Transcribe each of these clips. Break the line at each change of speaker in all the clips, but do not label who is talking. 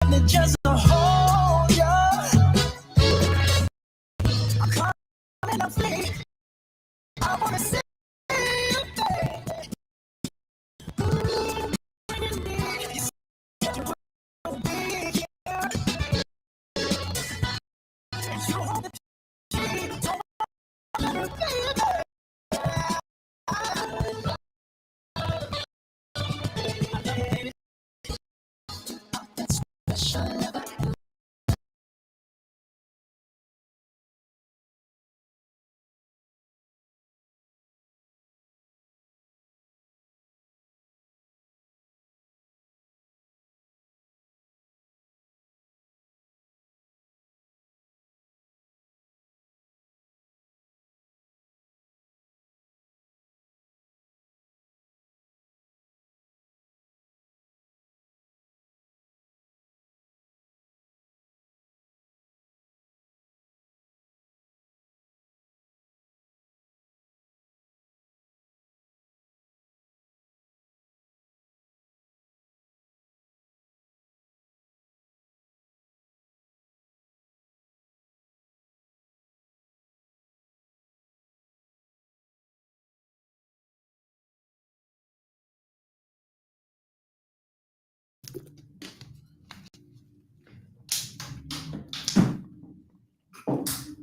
me just to hold you. I'm coming up free. I wanna see you, baby. You said you would be here. You hold the key, don't wanna be there.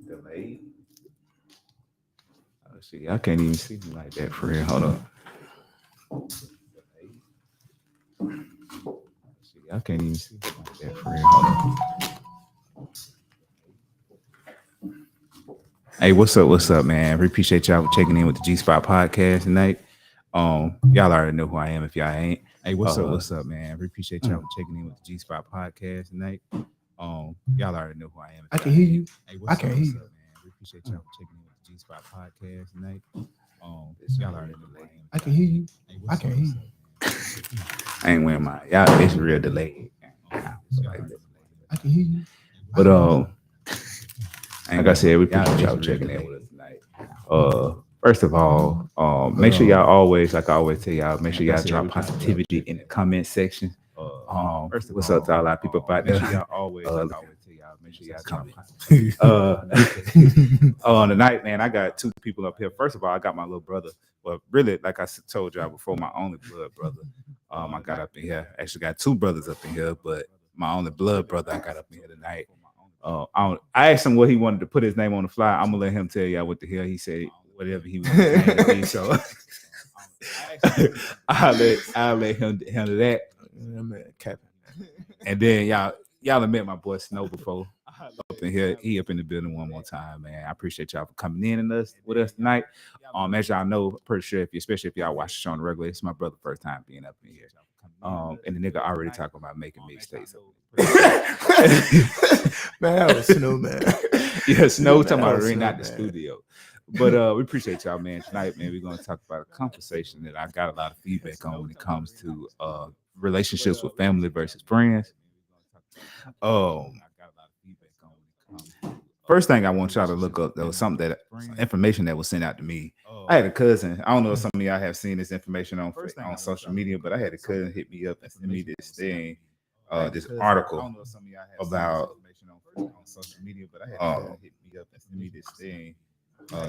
Delayed. Oh, see, I can't even see me like that for real. Hold on. See, I can't even see me like that for real. Hold on. Hey, what's up? What's up, man? We appreciate y'all for checking in with the G Spot podcast tonight. Y'all already know who I am if y'all ain't. Hey, what's up? What's up, man? We appreciate y'all for checking in with the G Spot podcast tonight. Y'all already know who I am.
I can hear you.
Hey,
I can hear you.
man? We appreciate y'all for checking in with the G Spot podcast tonight. Y'all already know who I am.
I can hear you. I can hear you.
I ain't wearing my y'all. It's real delayed.
I can hear you.
But like I said, we appreciate y'all checking in with us tonight. First of all, make sure y'all always, like I always tell y'all, make sure y'all drop positivity in the comment section. What's up to all our people out there? Make sure y'all comment. Tonight, man, I got two people up here. First of all, I got my little brother. Well, really, like I told y'all before, my only blood brother. I got up in here. Actually, got two brothers up in here, but my only blood brother I got up in here tonight. I asked him what he wanted to put his name on the fly. I'm gonna let him tell y'all what the hell he said. Whatever he wanted his name to be. So I'll let him handle that. And then y'all have met my boy Snow before up in here. He up in the building one more time, man. I appreciate y'all for coming in with us tonight. As y'all know, pretty sure especially if y'all watch the show on the regular, it's my brother's first time being up in here. And the nigga already talking about making mixtapes.
Man, that was Snow, man.
Yeah, Snow talking about already not the studio. But we appreciate y'all, man. Tonight, man, we're gonna talk about a conversation that I got a lot of feedback on when it comes to relationships with family versus friends. First thing I want y'all to look up, though, information that was sent out to me. I had a cousin. I don't know if some of y'all have seen this information on social media, but I had a cousin hit me up and send me this thing, this article about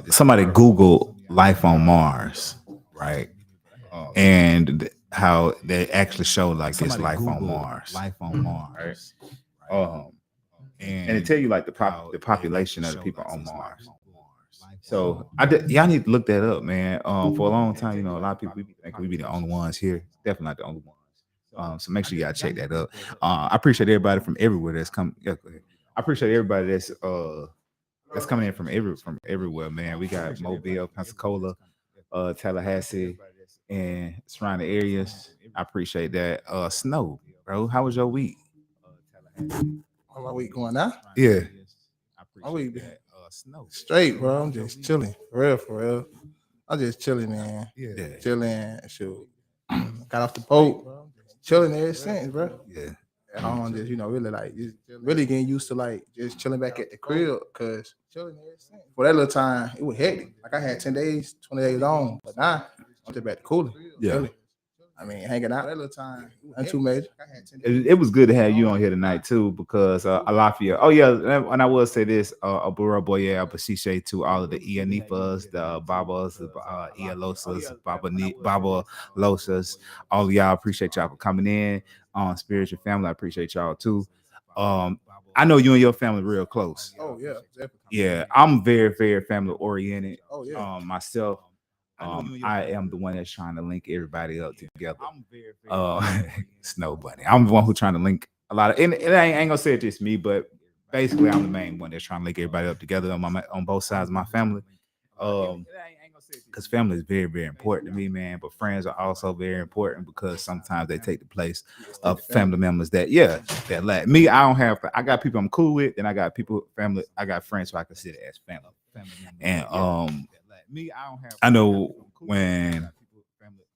somebody Google life on Mars, right? And how they actually show like this life on Mars. Right? And it tell you like the population of the people on Mars. So y'all need to look that up, man. For a long time, a lot of people think we be the only ones here. Definitely not the only ones. So make sure y'all check that up. I appreciate everybody from everywhere that's coming. Yeah, go ahead. I appreciate everybody that's coming in from everywhere, man. We got Mobile, Pensacola, Tallahassee, and surrounding areas. I appreciate that. Snow, bro. How was your week?
How my week going now?
Yeah.
My week been straight, bro. I'm just chilling. For real. I'm just chilling, man.
Yeah.
Chilling. Shoot. Got off the boat. Chilling ever since, bro.
Yeah.
I don't just, really like just really getting used to like just chilling back at the crib, cause for that little time it was hectic. Like I had 10 days, 20 days on, but now I'm just back to cooling.
Yeah.
Chilling. I mean, hanging out that little time, not too major.
It was good to have you on here tonight too, because Alafia. Oh yeah, and I will say this, Abura Boye, Basishe, to all of the Ianifas, the Babas, Ialosas, Baba Losas, all of y'all. Appreciate y'all for coming in. Spiritual family, I appreciate y'all too. I know you and your family real close.
Oh yeah, definitely.
Yeah, I'm very, very family oriented.
Oh yeah.
Myself. I am the one that's trying to link everybody up together. Snow Bunny. I'm the one who's trying to link a lot of, and I ain't gonna say it's just me, but basically I'm the main one that's trying to link everybody up together on both sides of my family. Because family is very, very important to me, man. But friends are also very important because sometimes they take the place of family members that lack. Me, I got people I'm cool with, and I got family, I got friends who I consider as family. And I know when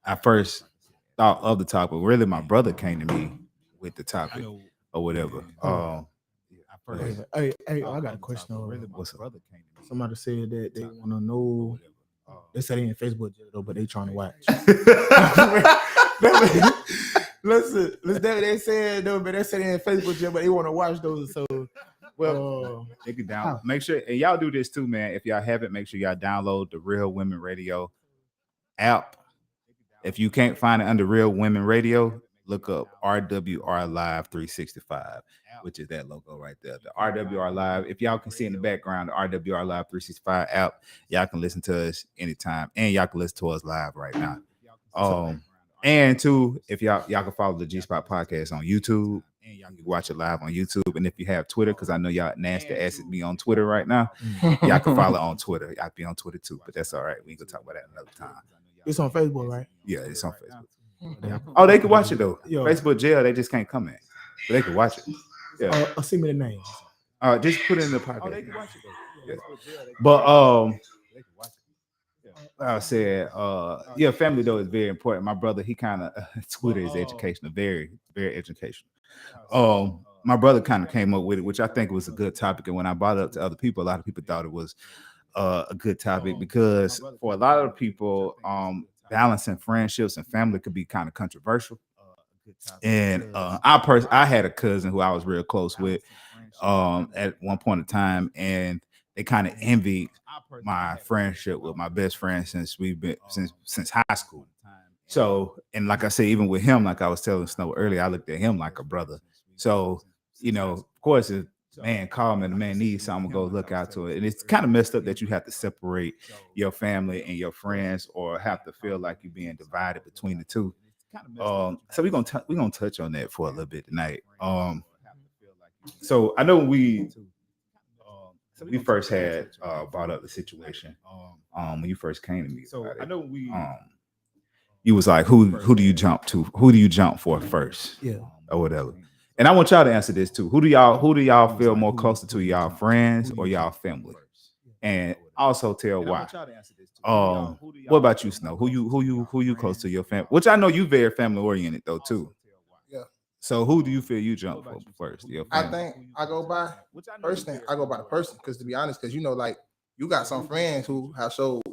I first thought of the topic, really my brother came to me with the topic or whatever.
Hey, I got a question.
What's up?
Somebody said that they want to know. They said they in Facebook though, but they trying to watch. Listen, they said though, but they said they in Facebook jail, but they want to watch those. So,
well, they can download. Make sure, and y'all do this too, man. If y'all haven't, make sure y'all download the Real Women Radio app. If you can't find it under Real Women Radio, look up RWR Live 365, which is that logo right there. The RWR Live. If y'all can see in the background, the RWR Live 365 app, y'all can listen to us anytime, and y'all can listen to us live right now. And two, if y'all can follow the G Spot Podcast on YouTube, and y'all can watch it live on YouTube. And if you have Twitter, because I know y'all nasty asses me on Twitter right now, y'all can follow on Twitter. Y'all be on Twitter too, but that's all right. We can talk about that another time.
It's on Facebook, right?
Yeah, it's on Facebook. Oh, they can watch it though. Facebook jail, they just can't come in, but they can watch it.
Yeah. Send me the name.
Just put it in the podcast. They can watch it though. Yeah. But I said, family though is very important. My brother, he kind of Twitter is educational, very, very educational. My brother kind of came up with it, which I think was a good topic. And when I brought it up to other people, a lot of people thought it was a good topic because for a lot of people, balancing friendships and family could be kind of controversial. And I had a cousin who I was real close with at one point in time, and they kind of envied my friendship with my best friend since high school. So, and like I said, even with him, like I was telling Snow earlier, I looked at him like a brother. So, of course, if man called me and the man needs something, I'm gonna go look out to it. And it's kind of messed up that you have to separate your family and your friends, or have to feel like you're being divided between the two. So we're gonna touch on that for a little bit tonight. So I know we first had brought up the situation when you first came to me. So I know you was like, who do you jump to? Who do you jump for first?
Yeah,
or whatever. And I want y'all to answer this too. Who do y'all feel more closer to, y'all friends or y'all family? And also tell why. What about you, Snow? Who you close to your family? Which I know you very family oriented though too.
Yeah.
So who do you feel you jump for first? Your family?
I think I go by the person, because to be honest, because like you got some friends who have showed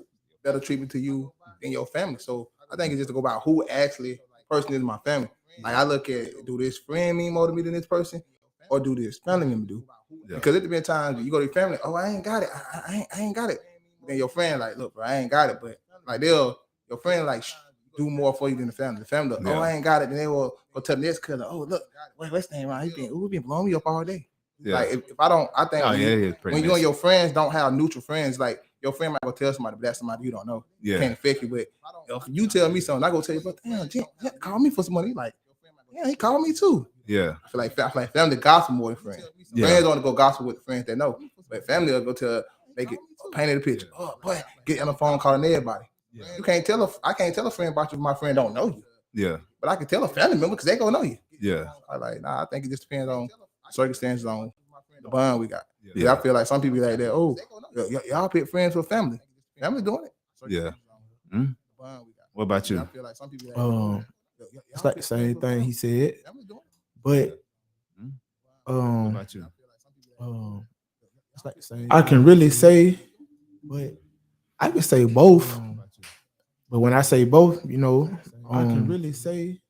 better treatment to you than your family. So I think it's just to go by who actually person is my family. Like I look at, do this friend mean more to me than this person, or do this family member do? Yeah. Because it depends times you go to your family, oh, I ain't got it. I ain't got it. Then your friend like, look, bro, I ain't got it. But like your friend like do more for you than the family. The family, like, oh, I ain't got it. Then they will go tell the next cousin, oh, look, what's his name? He been blowing me up all day. Yeah. Like if I don't, I think when you and your friends don't have neutral friends, like your friend might go tell somebody, but that's somebody you don't know. Yeah. Can't affect you. But if you tell me something, I go tell you, but damn, Jen call me for some money. Like, yeah, he called me too.
Yeah.
I feel like family gossip more than friends. Yeah. Friends want to go gossip with the friends they know, but family will go to make it painted a picture. Oh boy, get on the phone calling everybody. Yeah. I can't tell a friend about you if my friend don't know you.
Yeah.
But I can tell a family member because they gonna know you.
Yeah.
I think it just depends on circumstances, on the bond we got. Yeah. I feel like some people like that. Oh, y'all pick friends with family. Family doing it.
Yeah. Mm-hmm. What about you?
I feel like some people it's like the same thing he said, but
what about you?
it's like the same. I can really say, but I can say both. But when I say both, I can really say,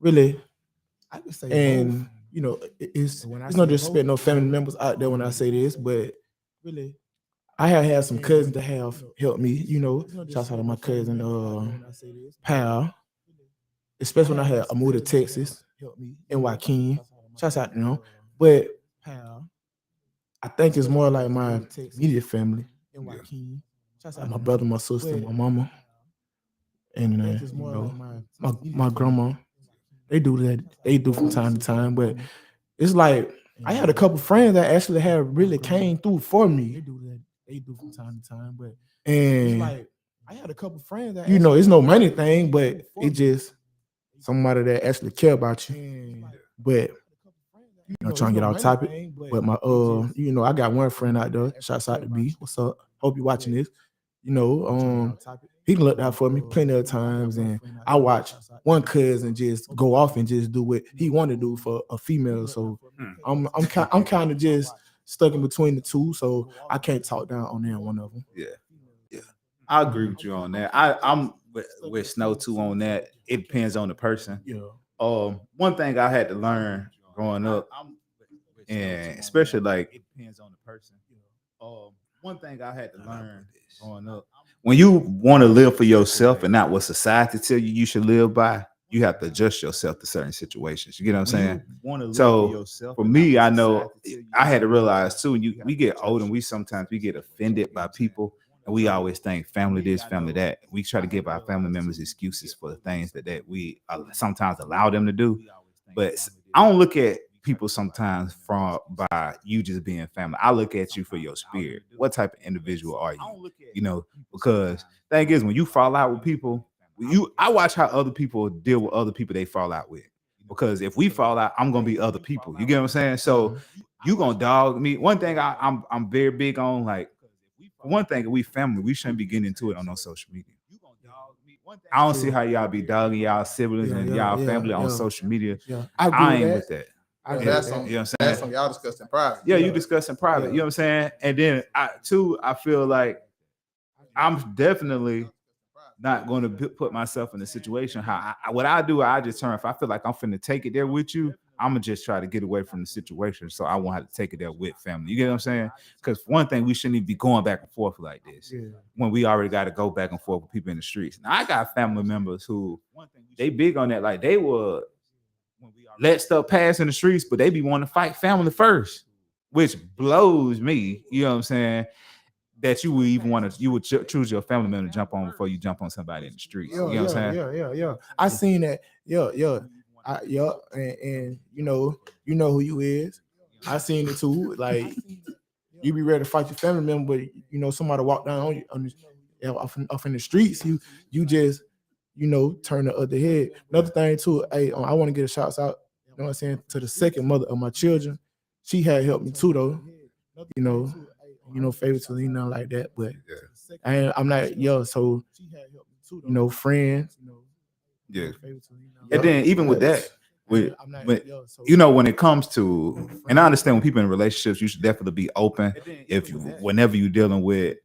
I can say, and you know, it's no disrespect, no family members out there when I say this, but really, I have had some cousins that have helped me. You know, shout out to my cousin, Pal, especially when I moved to Texas and Joaquin. Shout out to them, but I think it's more like my immediate family. Like my brother, my sister, my mama, and you know, my grandma. They do that. They do from time to time, but it's like I had a couple friends that actually have really came through for me. They do from time to time, but and like I had a couple friends that you know it's no money thing, but it just somebody that actually care about you. But you know, trying to get off topic. But my you know, I got one friend out there. Shouts out to B. What's up? Hope you watching this. You know, he looked out for me plenty of times, and I watched one cousin just go off and just do what he wanted to do for a female. So I'm kind of just stuck in between the two, so I can't talk down on there one of them.
Yeah, I agree with you on that. I'm with Snow too on that. It depends on the person. One thing I had to learn growing up, and especially like it depends on the person. One thing I had to learn growing up, when you want to live for yourself and not what society tell you should live by, you have to adjust yourself to certain situations. You get what I'm saying? So for me, I know I had to realize too, we get old and we sometimes we get offended by people, and we always think family this, family that. We try to give our family members excuses for the things that we sometimes allow them to do. But I don't look at people sometimes from by you just being family. I look at you for your spirit. What type of individual are you? You know, because thing is, when you fall out with people, I watch how other people deal with other people they fall out with. Because if we fall out, I'm gonna be other people. You get what I'm saying? So you gonna dog me. One thing I'm very big on, like one thing, we family, we shouldn't be getting into it on no social media. I don't see how y'all be dogging y'all siblings and y'all family on social media. I ain't with that.
That's something, you know what I'm saying? That's something y'all discuss in private.
Yeah, you discuss in private. You know what I'm saying? And then I feel like I'm definitely not going to put myself in a situation how what I do, I just turn. If I feel like I'm finna take it there with you, I'm gonna just try to get away from the situation so I won't have to take it there with family. You get what I'm saying? Because one thing, we shouldn't even be going back and forth like this when we already got to go back and forth with people in the streets. Now I got family members who they big on that, like they would let stuff pass in the streets, but they be wanting to fight family first, which blows me. You know what I'm saying? That you would even want to, you would choose your family member to jump on before you jump on somebody in the streets. You know what I'm saying?
Yeah. I seen that. And you know who you is. I seen it too. Like you be ready to fight your family member, but you know somebody walk down on you off in the streets. You just turn the other head. Another thing too. Hey, I want to get a shout out. You know what I'm saying, to the second mother of my children. She had helped me too though. You know, favoritism, nothing like that. But I'm not so friends.
Yeah. And then even with that, when it comes to, and I understand when people in relationships, you should definitely be open whenever you're dealing with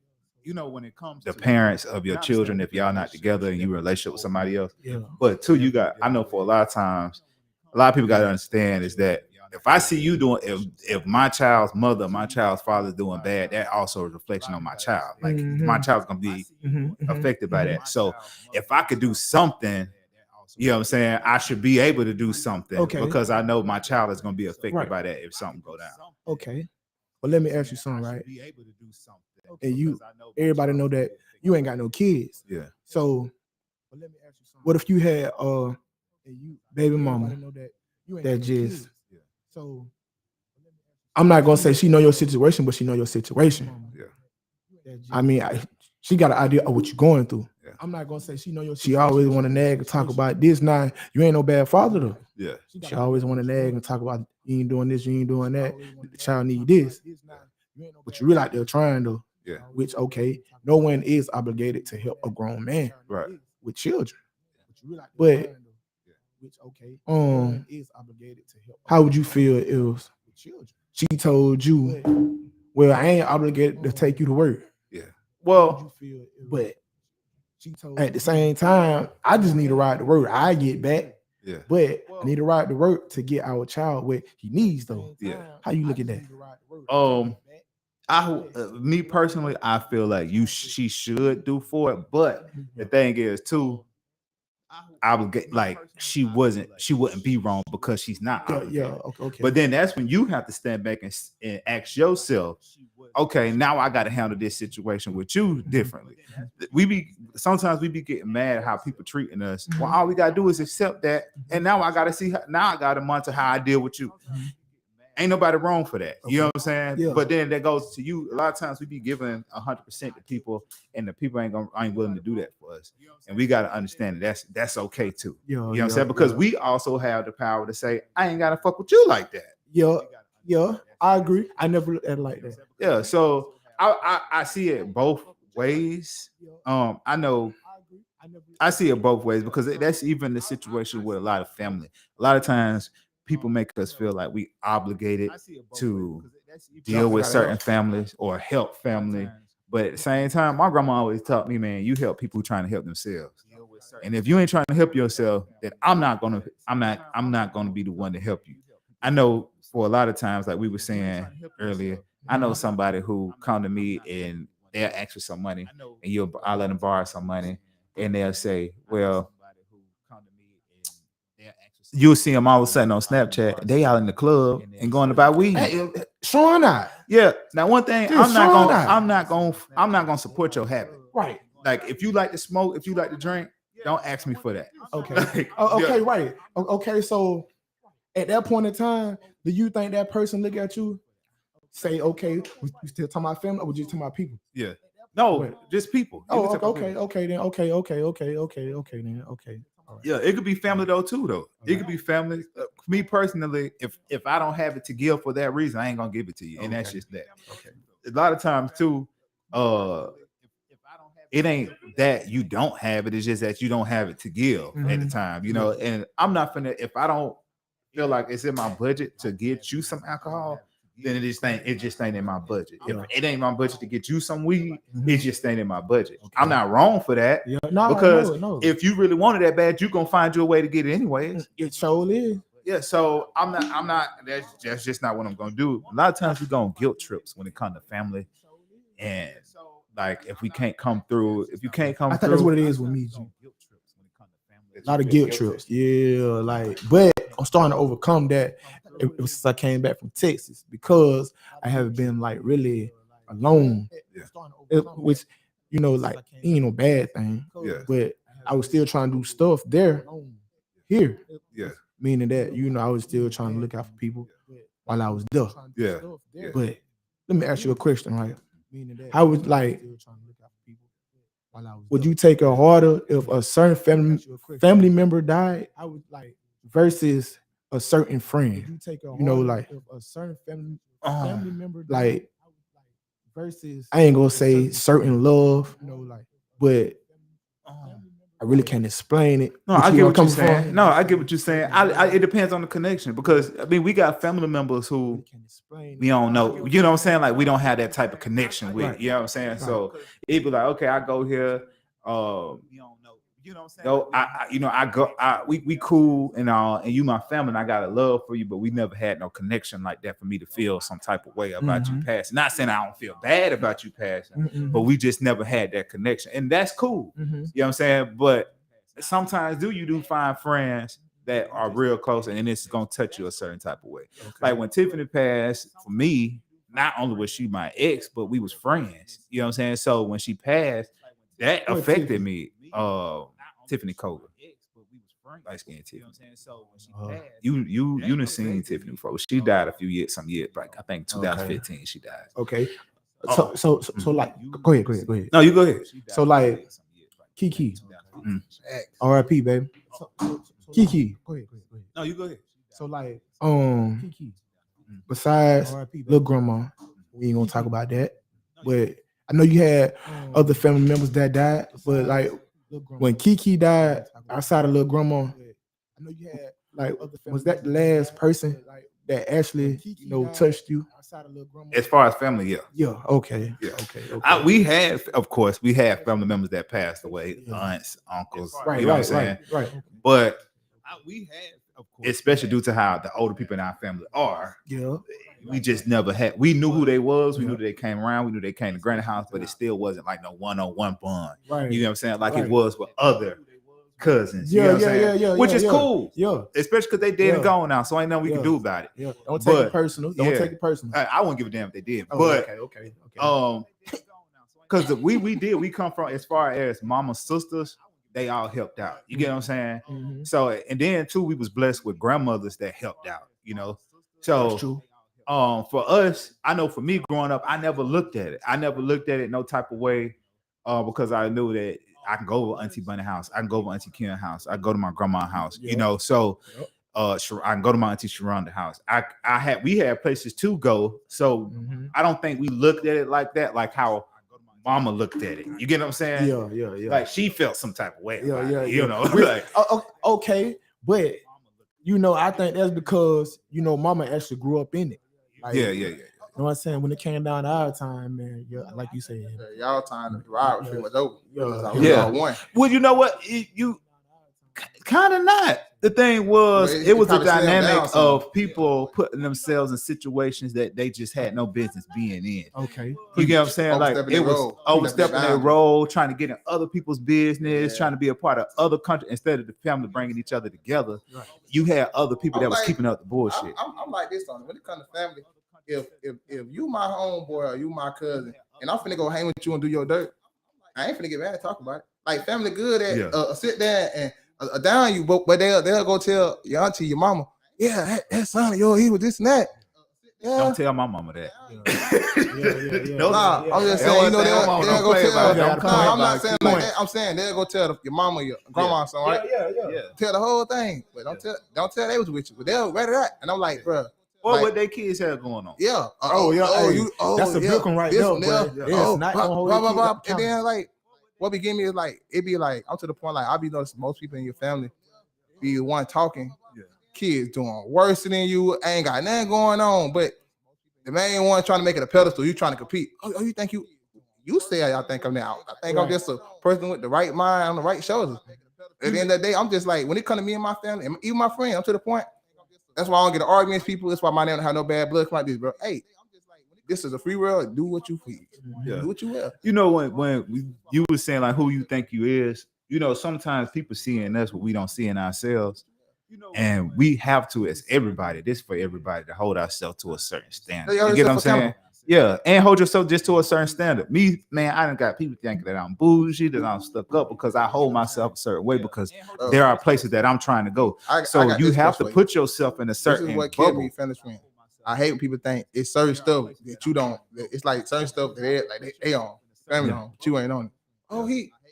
when it comes to the parents of your children, if y'all not together and you in a relationship with somebody else. But too, I know for a lot of times, a lot of people got to understand is that if I see you doing, if my child's mother, my child's father is doing bad, that also is a reflection on my child. Like my child's gonna be affected by that. So if I could do something, you know what I'm saying, I should be able to do something because I know my child is gonna be affected by that if something go down.
Okay. Well, let me ask you something, right? And everybody know that you ain't got no kids.
Yeah.
So what if you had baby mama that just I'm not gonna say she know your situation, but she know your situation.
Yeah.
I mean, she got an idea of what you're going through.
Yeah.
I'm not gonna say she know your situation. She always want to nag and talk about this. Now you ain't no bad father though.
Yeah.
She always want to nag and talk about you ain't doing this, you ain't doing that. The child need this. But you really out there trying though.
Yeah.
Which no one is obligated to help a grown man with children. But how would you feel if she told you, well, I ain't obligated to take you to work?
Yeah. Well,
but
At the same time, I just need to ride to work. I get back.
Yeah.
But I need to ride to work to get our child what he needs though.
Yeah.
How you look at that?
Me personally, I feel like she should do for it, but the thing is too, I would get like she wouldn't be wrong because she's not obligated.
Okay.
But then that's when you have to stand back and ask yourself, okay, now I got to handle this situation with you differently. Sometimes we be getting mad how people treating us. Well, all we gotta do is accept that, and now I gotta monitor how I deal with you. Ain't nobody wrong for that. You know what I'm saying?
Yeah.
But then that goes to you. A lot of times we be giving 100% to people, and the people ain't willing to do that for us. And we got to understand that's okay too. You know what I'm saying? Because we also have the power to say, I ain't got to fuck with you like that.
Yeah, I agree. I never looked at it like that.
Yeah, so I see it both ways. I see it both ways because that's even the situation with a lot of family. A lot of times people make us feel like we obligated to deal with certain families or help family. But at the same time, my grandma always taught me, man, you help people who trying to help themselves. And if you ain't trying to help yourself, then I'm not gonna be the one to help you. I know for a lot of times, like we were saying earlier, I know somebody who come to me and they'll ask for some money, and I'll let them borrow some money, and they'll say, well, you'll see them all of a sudden on Snapchat. They out in the club and going to buy weed.
Hey, sure not.
Yeah. Now, one thing,
Dude,
I'm
sure
not gonna support your habit.
Right.
Like if you like to smoke, if you like to drink, don't ask me for that.
Okay.
Like,
Okay,
yeah.
right. Okay, so at that point in time, do you think that person look at you, say, okay, we still talking about family, or we just talking about people?
Yeah. No,
What?
just people.
Oh,
Different type of
okay,
people.
okay, then, okay, then, okay. All right.
Yeah, it could be family though too. Though it could be family. Me personally, if I don't have it to give for that reason, I ain't gonna give it to you, and that's just that.
Okay.
A lot of times too, it ain't that you don't have it. It's just that you don't have it to give at the time. You know, and I'm not finna. If I don't feel like it's in my budget to get you some alcohol, then it just ain't in my budget. If it ain't my budget to get you some weed, it just ain't in my budget.
Okay.
I'm not wrong for that.
Yeah, no,
because
no.
if you really wanted that bad, you're gonna find your way to get it anyways.
It sure is.
Yeah, so I'm not that's just not what I'm gonna do. A lot of times we go on guilt trips when it comes to family, and like if we can't come through, if you can't come
I
through,
think that's what it is with me, G. A lot of guilt trips. Yeah, like, but I'm starting to overcome that ever since I came back from Texas because I have been like really alone. Which, you know, like ain't no bad thing.
Yeah.
But I was still trying to do stuff here.
Yeah.
Meaning that, you know, I was still trying to look out for people while I was there.
Yeah.
But let me ask you a question, right? How would like would you take it harder if a certain family member died versus a certain friend? You know, like a certain family member like versus I ain't gonna say certain love, but I really can't explain it.
No, I get what you're saying. No, I get what you're saying. It depends on the connection because I mean we got family members who we don't know. You know what I'm saying? Like we don't have that type of connection with.
Right.
You know what I'm saying? Right. So it'd be like, okay, I go here. You know what I'm saying? We cool and all, and you my family, and I got a love for you, but we never had no connection like that for me to feel some type of way about you passing. Not saying I don't feel bad about you passing, but we just never had that connection, and that's cool. You know what I'm saying? But sometimes you do find friends that are real close, and it's gonna touch you a certain type of way. Okay. Like when Tiffany passed, for me, not only was she my ex, but we was friends. You know what I'm saying? So when she passed, that affected me. Tiffany Cole, light skinned Tiffany. You done seen Tiffany before. She died a few years, like I think 2015 she died.
Okay. So like go ahead.
No, you go ahead.
So like Kiki. R.I.P. baby. Kiki. Go ahead.
No, you go ahead.
So like besides little grandma, we ain't gonna talk about that. But I know you had other family members that died, but like when Kiki died, outside of little grandma, I know you had like was that the last person that actually, touched you?
As far as family, yeah.
Yeah. Okay.
Yeah.
Okay.
We had family members that passed away, aunts, uncles,
Right.
you know what I'm saying?
Right.
But especially due to how the older people in our family are,
Yeah.
we just never had. We knew who they was. We knew they came around. We knew they came to Granny House, but it still wasn't like no one-on-one bond.
Right.
You know what I'm saying? Like
Right.
it was with other cousins. You know what I'm saying? Which is cool.
Yeah.
Especially because they dead and gone now, so ain't nothing we can do about it.
Yeah. Don't take it personal. Don't
yeah.
take it personal.
I wouldn't give a damn if they did.
Oh,
but
okay.
because we come from, as far as mama's sisters, they all helped out. You get what I'm saying?
Mhm.
So, and then too, we was blessed with grandmothers that helped out, you know. So
That's true.
for us, I know for me growing up, I never looked at it. I never looked at it no type of way, because I knew that I can go to Auntie Bunny house, I can go to Auntie Ken house, I can go to my grandma's house, you know. So I can go to my Auntie Sharonda house. We had places to go. So I don't think we looked at it like that, like how mama looked at it. You get what I'm saying?
Yeah.
Like she felt some type of way.
Yeah.
You know,
like okay, but I think that's because mama actually grew up in it. Like,
yeah.
You know what I'm saying? When it came down to our time, man, like you said,
y'all time the ride was pretty much over.
Yeah.
One.
Well, you know what? You kind of not. The thing was, it was a dynamic of people putting themselves in situations that they just had no business being in.
Okay.
You get what I'm saying? Like it was overstepping their role, trying to get in other people's business, trying to be a part of other countries instead of the family bringing each other together. Right. You had other people that was keeping up the bullshit.
I'm like this on it. When it comes to family, if you my homeboy or you my cousin, and I'm finna go hang with you and do your dirt, I ain't finna get mad and talk about it. Like family good at sit there and down you, but they'll go tell your auntie, your mama, that son of yours, he was this and that. Yeah.
Don't tell my mama that.
Nah, I'm just saying, they'll go tell. I'm not saying like that. I'm saying they'll go tell your mama, your grandma, son, right? Yeah. Tell the whole thing, but don't tell they was with you. But they'll read that, and I'm like, bro.
What would their kids have going on?
Yeah.
That's a big one right there, bro. It's not gonna hold
and then like, what be giving me is like, it be like, I'm to the point like I be noticing most people in your family be the one talking. Kids doing worse than you, ain't got nothing going on, but the main one trying to make it a pedestal, you trying to compete. Oh, you think you say I think I'm now. I think I'm just a person with the right mind on the right shoulders. At the end of the day, I'm just like, when it comes to me and my family, and even my friends, I'm to the point. That's why I don't get arguments, people. That's why my name don't have no bad blood like this, bro. Hey, this is a free world. Do what you feel. Do what you will.
You know, when you were saying like who you think you is, sometimes people see in us what we don't see in ourselves. And we have to, as everybody, this for everybody, to hold ourselves to a certain standard. You get what I'm saying? Yeah, and hold yourself just to a certain standard. Me, man, I done got people thinking that I'm bougie, that I'm stuck up because I hold myself a certain way because there are places that I'm trying to go. So you have to put yourself in a certain
This is what
bubble.
killed me, family friend. I hate when people think it's certain stuff that you don't. It's like certain stuff that they on family on, but you ain't on it. Oh,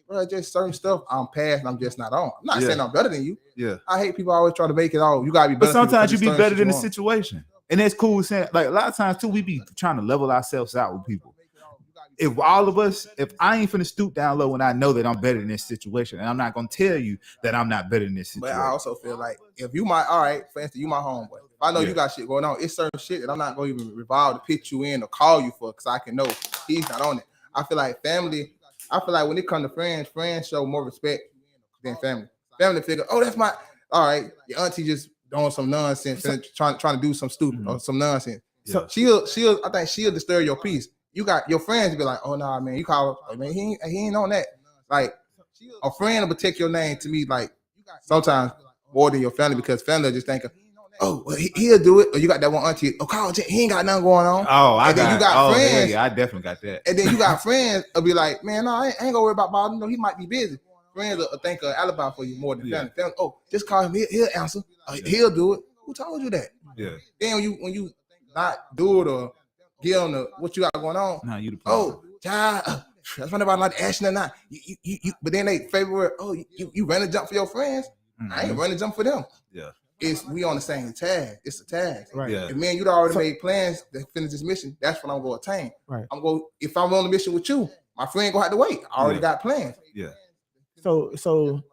bro, just certain stuff I'm past and I'm just not on. I'm not saying I'm better than you.
Yeah.
I hate people always try to make it all. You gotta be better.
But sometimes you be better than the situation. And that's cool saying, like a lot of times too, we be trying to level ourselves out with people. If all of us, if I ain't finna stoop down low when I know that I'm better in this situation, and I'm not gonna tell you that I'm not better in this situation.
But I also feel like if you for instance, you my homeboy. If I know you got shit going on, it's certain shit that I'm not gonna even revolve to pitch you in or call you for, because I can know he's not on it. I feel like family. I feel like when it comes to friends show more respect than family. Family figure, that's my all right. Your auntie just doing some nonsense, trying to do some stupid or some nonsense. So I think she'll disturb your peace. You got your friends be like, oh nah, man, you call her, man, he ain't on that. Like a friend will protect your name to me, like sometimes more than your family, because family just think, he'll do it. Or you got that one auntie, call Jay, he ain't got nothing going on. You got friends.
Yeah, I definitely got that.
And then you got friends will be like, man, no, I ain't gonna worry about Bob. No, he might be busy. Friends will think an alibi for you more than family. Family, just call him. He'll answer. He'll do it. Who told you that?
Yeah.
Then when you not do it or give them what you got going on.
Nah, you the problem.
Child, that's why nobody like asking or not. You but then they favorite. You run a jump for your friends. I ain't running jump for them.
Yeah.
We on the same tag. It's a tag.
Right.
Yeah.
If me and you'd already made plans to finish this mission, that's what I'm gonna attain.
Right.
If I'm on the mission with you, my friend gonna have to wait. I already got plans.
Yeah.
So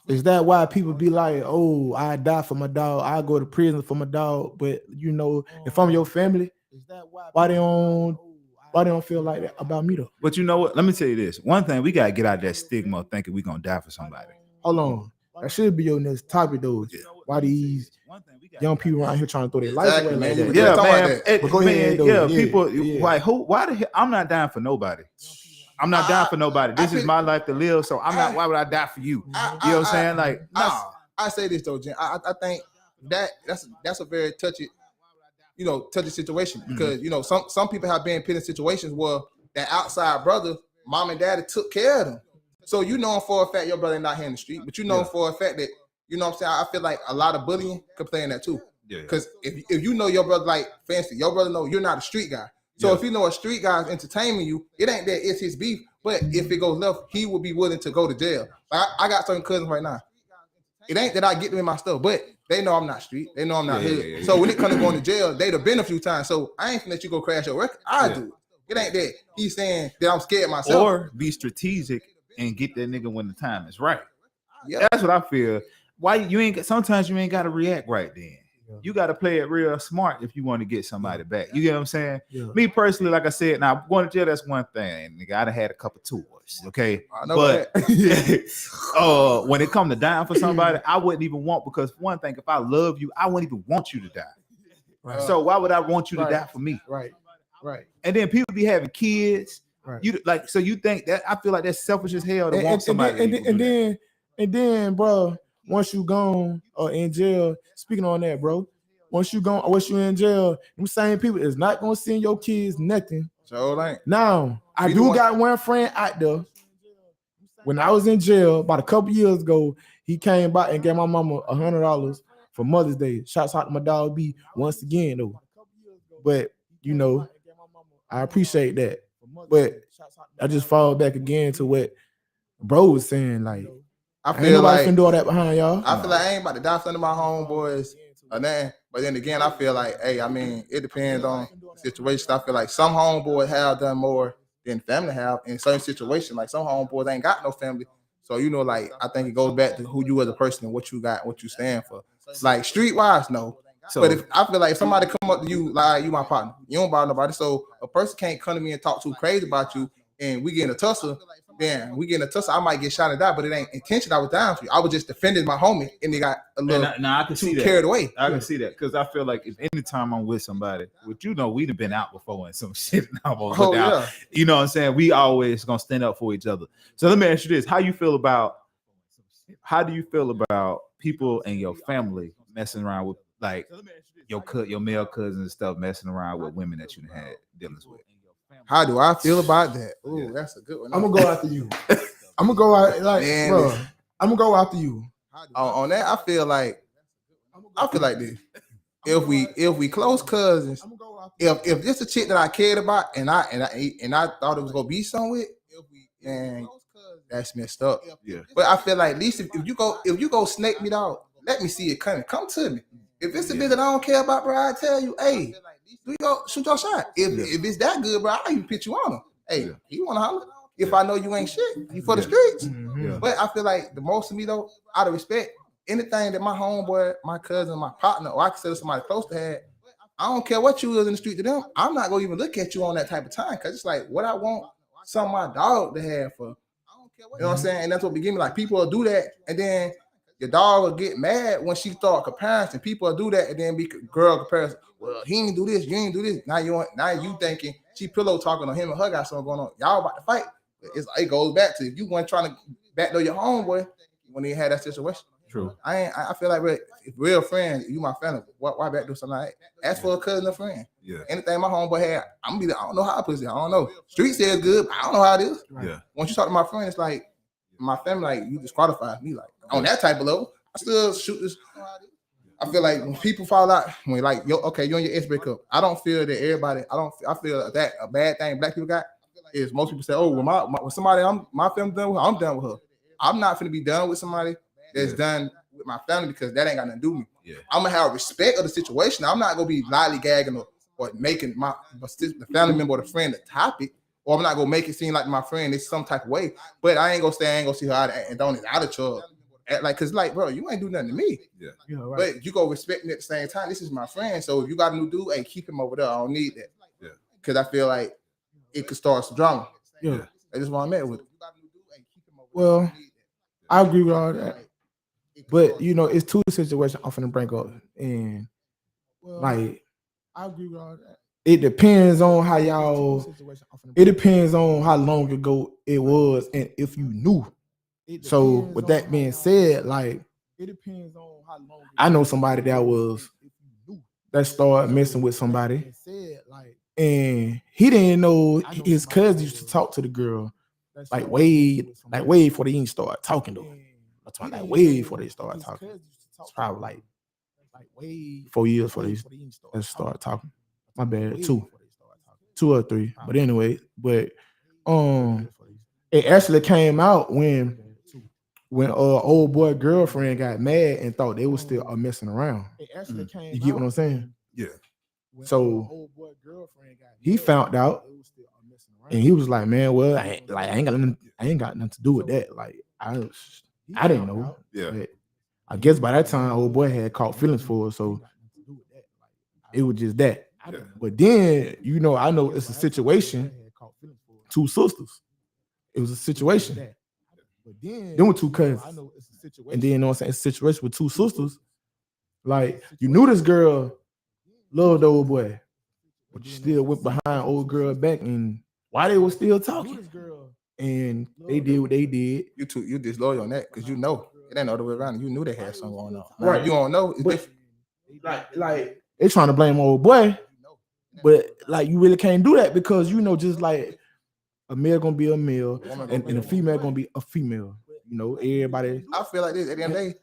Is that why people be like, oh, I die for my dog, I go to prison for my dog? But you know, if I'm your family, why they don't feel like that about me though?
But you know what? Let me tell you this. One thing, we gotta get out that stigma of thinking we gonna die for somebody.
Hold on. That should be your next topic though. Why these young people around here trying to throw their life away like that?
Yeah,
Talk
man.
about that.
But go ahead, though. Yeah,
People
yeah.
like why the hell? I'm not dying for nobody. I'm not dying for nobody. This is my life to live. So I'm not. Why would I die for you? You know what I'm saying? Like, nah.
I say this though, Jen. I think that's a very touchy situation because you know some people have been put in situations where that outside brother, mom and daddy took care of them. So you know for a fact your brother not here in the street, but you know for a fact that you know what I'm saying. I feel like a lot of bullying could play in that too.
Yeah.
Because if you know your brother, like fancy, your brother know you're not a street guy. So if you know a street guy is entertaining you, it ain't that it's his beef. But if it goes left, he will be willing to go to jail. I got certain cousins right now. It ain't that I get them in my stuff, but they know I'm not street. They know I'm not hood. So when it comes to going to jail, they'd have been a few times. So I ain't finna let you go crash your record. I do. It ain't that he's saying that I'm scared myself.
Or be strategic and get that nigga when the time is right.
Yeah.
That's what I feel. Why you ain't? Sometimes you ain't got to react right then. You got to play it real smart if you want to get somebody back. You get what I'm saying? Yeah. Me personally, like I said, now going to jail, that's one thing. Nigga, I'd have had a couple tours, okay?
I know
but when it come to dying for somebody, I wouldn't even want, because one thing, if I love you, I wouldn't even want you to die. Right. So why would I want you to die for me?
Right.
And then people be having kids. Right. You like, so you think that? I feel like that's selfish as hell to want somebody.
And then, bro, once you gone or in jail, speaking on that, bro, once you in jail, them same people is not gonna send your kids nothing.
So ain't.
Now, I got one friend out there. When I was in jail about a couple years ago, he came by and gave my mama $100 for Mother's Day. Shouts out to my dog B once again though. But you know, I appreciate that. But I just fall back again to what bro was saying, like,
I feel like
can do all that behind y'all.
I feel like I ain't about to die for none of my homeboys or nothing. But then again, I feel like, hey, I mean, it depends on the situation. I feel like some homeboys have done more than family have in certain situations. Like some homeboys ain't got no family. So, you know, like, I think it goes back to who you as a person and what you got, what you stand for. Like, streetwise, no. So, but if I feel like if somebody come up to you, like, you my partner, you don't bother nobody. So a person can't come to me and talk too crazy about you and we get in a tussle. Then we get in a tussle, I might get shot and die, but it ain't intention. I was down for you. I was just defending my homie, and they got a little
I can see that.
Carried away.
I can see that because I feel like if anytime I'm with somebody, which you know we'd have been out before and some shit almost out. Yeah. You know what I'm saying? We always gonna stand up for each other. So let me ask you this: how do you feel about people in your family messing around with, like, your male cousins and stuff, messing around with women that you had dealings with?
How do I feel about that? Ooh, that's a good one.
I'm gonna go after you. I'm gonna go out like, man, bro. I'm gonna go after you.
On that, I feel like this. If we close cousins, if this a chick that I cared about and I thought it was gonna be somewhere, and that's messed up. Yeah. But I feel like at least if you go snake me, dog, let me see it coming. Come to me. If it's a bitch that I don't care about, bro, I tell you, hey, we go shoot your shot. If it's that good, bro, I'll even pitch you on them. Hey, you wanna holler? If I know you ain't shit, you for the streets. Mm-hmm. But I feel like the most of me though, out of respect, anything that my homeboy, my cousin, my partner, or I consider somebody close to have, I don't care what you was in the street to them. I'm not gonna even look at you on that type of time, cause it's like what I want some of my dog to have for. You know what I'm saying? And that's what be giving me. Like people will do that, and then your dog will get mad when she start comparison. People will do that, and then be girl comparison. Well, he didn't do this, you didn't do this. Now you thinking she pillow talking on him and her got something going on. Y'all about to fight. It goes back to if you weren't trying to backdoor your homeboy when they had that situation.
True.
I feel like if real friends, you my family, why backdoor something like that? Ask for a cousin or friend. Yeah. Anything my homeboy had, I'm gonna be like, I don't know how I put it. I don't know. Street says good, but I don't know how it is. Yeah. Once you talk to my friend, it's like my family, like you disqualify me. Like on that type of level, I still shoot this. I feel like when people fall out, when like you and your ex break up, I don't feel that everybody. I feel that a bad thing black people got is most people say, oh, well, when somebody my family done with her, I'm done with her. I'm not finna be done with somebody that's done with my family because that ain't got nothing to do with me. Yeah. I'm gonna have respect of the situation. I'm not gonna be lollygagging or making the family member or the friend the topic, or I'm not gonna make it seem like my friend is some type of way. But I ain't gonna say I ain't gonna see her out and don't is out of trouble. Like, cause like, bro, you ain't do nothing to me.
Yeah.
Right.
But you go respect me at the same time. This is my friend. So if you got a new dude, hey, keep him over there. I don't need that.
Yeah.
Cause I feel like it could start some drama.
Yeah.
That's just what I meant with it.
Well, I agree with all that. But you know, it's two situations I'm finna bring up. And like, I agree with all that. It depends on how y'all. It depends on how long ago it was, and if you knew. So with that being said, like, it depends on how long. I know somebody that started messing with somebody, and he didn't know his cousin used to talk to the girl like way before they even started talking though. I'm talking like way before they started talking. It's probably like 4 years before they started talking. My bad, 2 or 3. But anyway, it actually came out when old boy girlfriend got mad and thought they was still messing around. You get what I'm saying?
Yeah.
So he found out, and he was like, "Man, well, I ain't got nothing to do with that. Like, I didn't know.
Yeah.
But I guess by that time, old boy had caught feelings for her, so it was just that.
Yeah.
But then, you know, I know it's a situation. 2 sisters. It was a situation. Them were 2 cousins. And then, you know what I'm saying? It's a situation with 2 sisters. Like, you knew this girl loved the old boy, but you still went behind old girl back, and why they were still talking. And they did what they did.
You disloyal on that because you know it ain't the other way around. You knew they had something going on.
Right.
You don't know.
But, like they trying to blame old boy, but like you really can't do that because you know, just like a male gonna be a male and a female gonna be a female. You know, everybody.
I feel like this at the end of the day.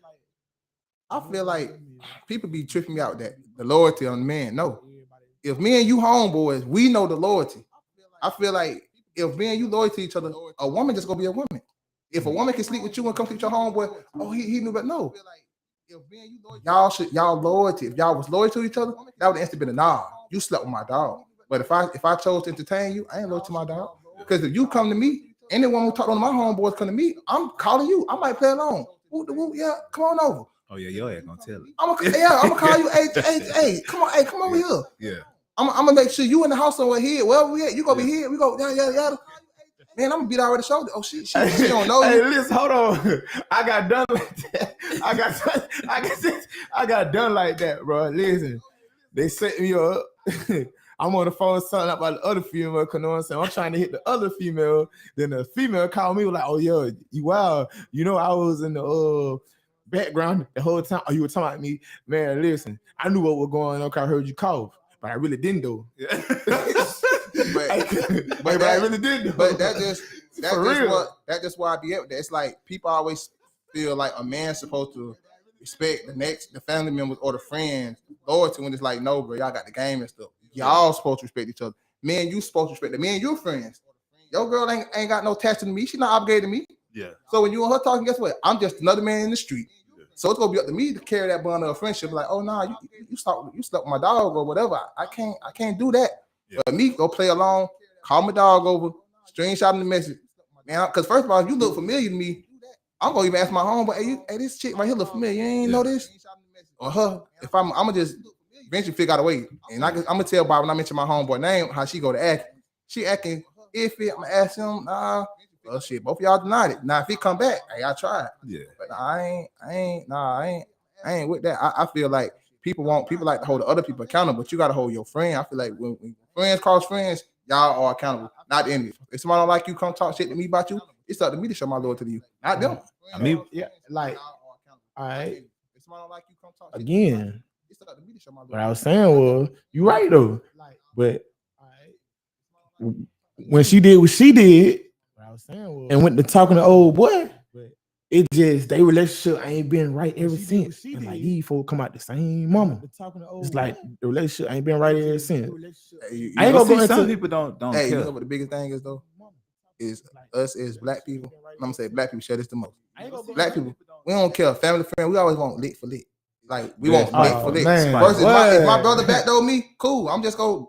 I feel like people be tripping me out that the loyalty on the man. No, if me and you homeboys, we know the loyalty. I feel like if me and you loyal to each other, a woman just gonna be a woman. If a woman can sleep with you and come sleep with your homeboy, oh, he knew, but no. Y'all loyalty. If y'all was loyal to each other, that would instantly been a nah. You slept with my dog. But if I chose to entertain you, I ain't loyal to my dog. Because if you come to me, anyone who talk on my homeboys come to me, I'm calling you. I might play along. Yeah, come on over.
Oh yeah, your ass gonna tell it.
I'm gonna call you. Hey, come over here.
Yeah.
I'm gonna make sure you in the house somewhere here. Wherever we at, you gonna be here. We go yada. Man, I'm gonna beat already shoulder. Oh she don't know.
Hey, listen, hold on. I got done like that. I got done like that, bro. Listen, they set me up. I'm on the phone talking about the other female. You know what I'm saying? I'm trying to hit the other female. Then the female called me, was like, "Oh yeah, you wow. You know, I was in the background the whole time. Oh, you were talking about me, man. Listen, I knew what was going on. Cause I heard you cough, but I really didn't though.
but
I really did though.
But that's just why I be at that. It's like people always feel like a man's supposed to respect the family members or the friends loyalty when it's like, no, bro, y'all got the game and stuff. Y'all supposed to respect each other. Me and you supposed to respect me and your friends. Your girl ain't got no attachment to me. She's not obligated to me.
Yeah.
So when you and her talking, guess what? I'm just another man in the street. Yeah. So it's gonna be up to me to carry that bond of friendship. Like, oh nah, you slept with my dog or whatever. I can't do that. Yeah. But me go play along, call my dog over, screenshot the message. Man, because first of all, if you look familiar to me, I'm gonna even ask my homeboy, hey, this chick right here look familiar. You ain't know this? Or her. If I'm gonna just eventually figure out a way. And I'm gonna tell Bob when I mention my homeboy name, how she go to act. She acting iffy. I'm gonna ask him, nah. Well, shit, both of y'all denied it. Now, if he come back, hey, I tried. Yeah. But I ain't with that. I feel like people like to hold other people accountable, but you gotta hold your friend. I feel like when friends cross friends, y'all are accountable, not the enemy. If somebody don't like you, come talk shit to me about you, it's up to me to show my loyalty to you, not them.
I mean,
yeah, like, all right. If somebody don't like you, come talk again. It's up to me to show my loyalty. What I was saying was, you right though, but when she did what she did, and went to talking to old boy, it just they relationship ain't been right ever since. And like these folks come out the same mama. It's like the relationship ain't been right ever since.
I ain't gonna go into some people don't
hey,
care.
You know what the biggest thing is though? Is us as black people. I'm gonna say black people share this the most. Black people, we don't care. Family friend, we always want lick for lick. Like we want lick for lick. Versus if my brother backdoor me, cool. I'm just gonna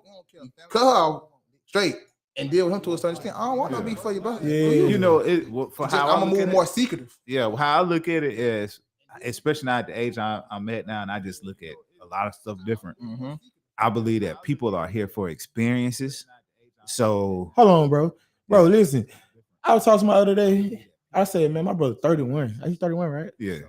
cut her off straight. and deal with him to a certain extent. I don't want no beef for you, bro.
Yeah.
You know, for how
I'm
I
gonna
look
move
at
more
it,
secretive.
yeah, how I look at it is, especially now at the age I'm at now, and I just look at a lot of stuff different.
Mm-hmm.
I believe that people are here for experiences. So
Hold on, bro. Bro, listen. I was talking to my other day. I said, man, my brother 31. Are you 31, right?
yeah,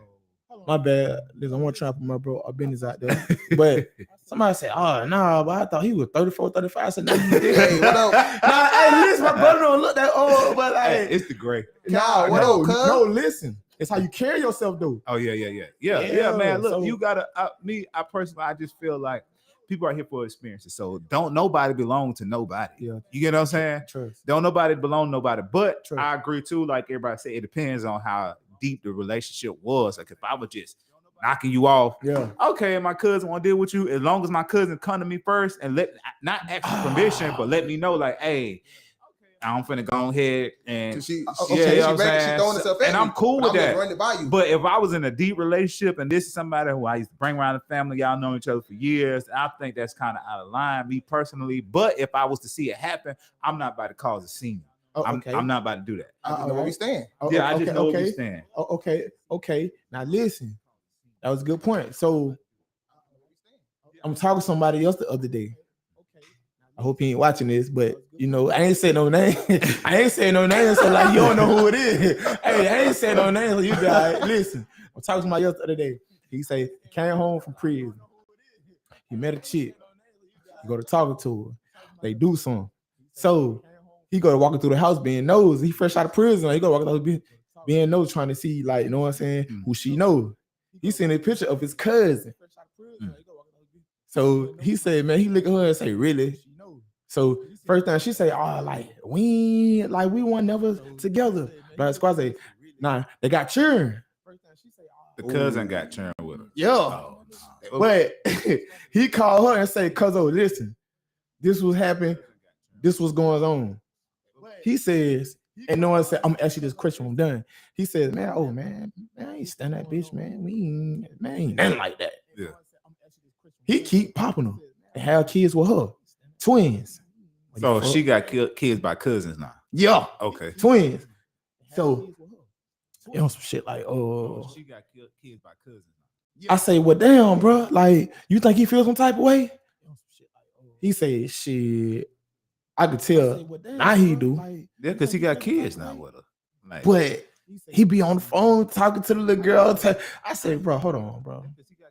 My bad. Listen, I want to try to put my bro a business out there. But somebody said, oh, nah, but I thought he was 34, 35. I said, no, you did.
Hey, what up?
Nah, hey, listen, my brother don't look that old, but like,
hey, it's the gray.
nah,
what
no,
up, cuz?
no, listen. It's how you carry yourself, though.
Oh yeah, man. Look,
so-
you gotta. I personally, I just feel like people are here for experiences. So don't nobody belong to nobody.
Yeah.
You get what I'm saying?
Trust.
Don't nobody belong to nobody. But
True.
I agree too. Like everybody said, it depends on how deep the relationship was. Like if I was just knocking you off,
Yeah.
okay, my cousin want to deal with you. As long as my cousin come to me first and let not ask for permission, but let me know, like, hey, I'm finna go ahead and
She
yeah, you know what I'm
she
saying?
throwing herself at
And
me,
I'm cool
but
with
I'm just
that.
running by you.
But if I was in a deep relationship and this is somebody who I used to bring around the family, y'all know each other for years, I think that's kind of out of line, me personally. But if I was to see it happen, I'm not about to cause a scene.
Okay.
I'm not about to do that.
I just know where we stand.
Yeah, I just know where we stand.
Okay. Now listen, that was a good point. So I'm talking to somebody else the other day. I hope he ain't watching this, but you know, I ain't saying no name. I ain't saying no name, so like you don't know who it is. Hey, I ain't saying no name, so you guys listen. I'm talking to somebody else the other day. He say he came home from prison. He met a chick. He go to talking to her. They do something. So he go to walking through the house being nosy. He fresh out of prison. He go walking through being nosy, trying to see, like, you know what I'm saying, who she know. He seen a picture of his cousin. So he said, man, he look at her and say, really? So first thing she say, oh, like we weren't never together. But Squad say, nah, they got children.
The cousin got churned with her.
Yeah.
Oh, no.
But he called her and say, cuzzo, listen, this was happening. This was going on. He says, and no one said, I'm asking this question when I'm done. He says, man, I ain't stand that bitch, man. Ain't nothing like that.
Yeah.
He keep popping them and have kids with her. Twins.
So she got kids by cousins now.
Yeah.
Okay.
Twins. So you know some shit like, oh,
she got kids by cousins now.
I say, well, damn, bro. Like, you think he feels some type of way? He say, shit. I could tell. Now he do.
Yeah, because he got kids now with her. Like,
But he be on the phone talking to the little girl. I say, bro, hold on, bro.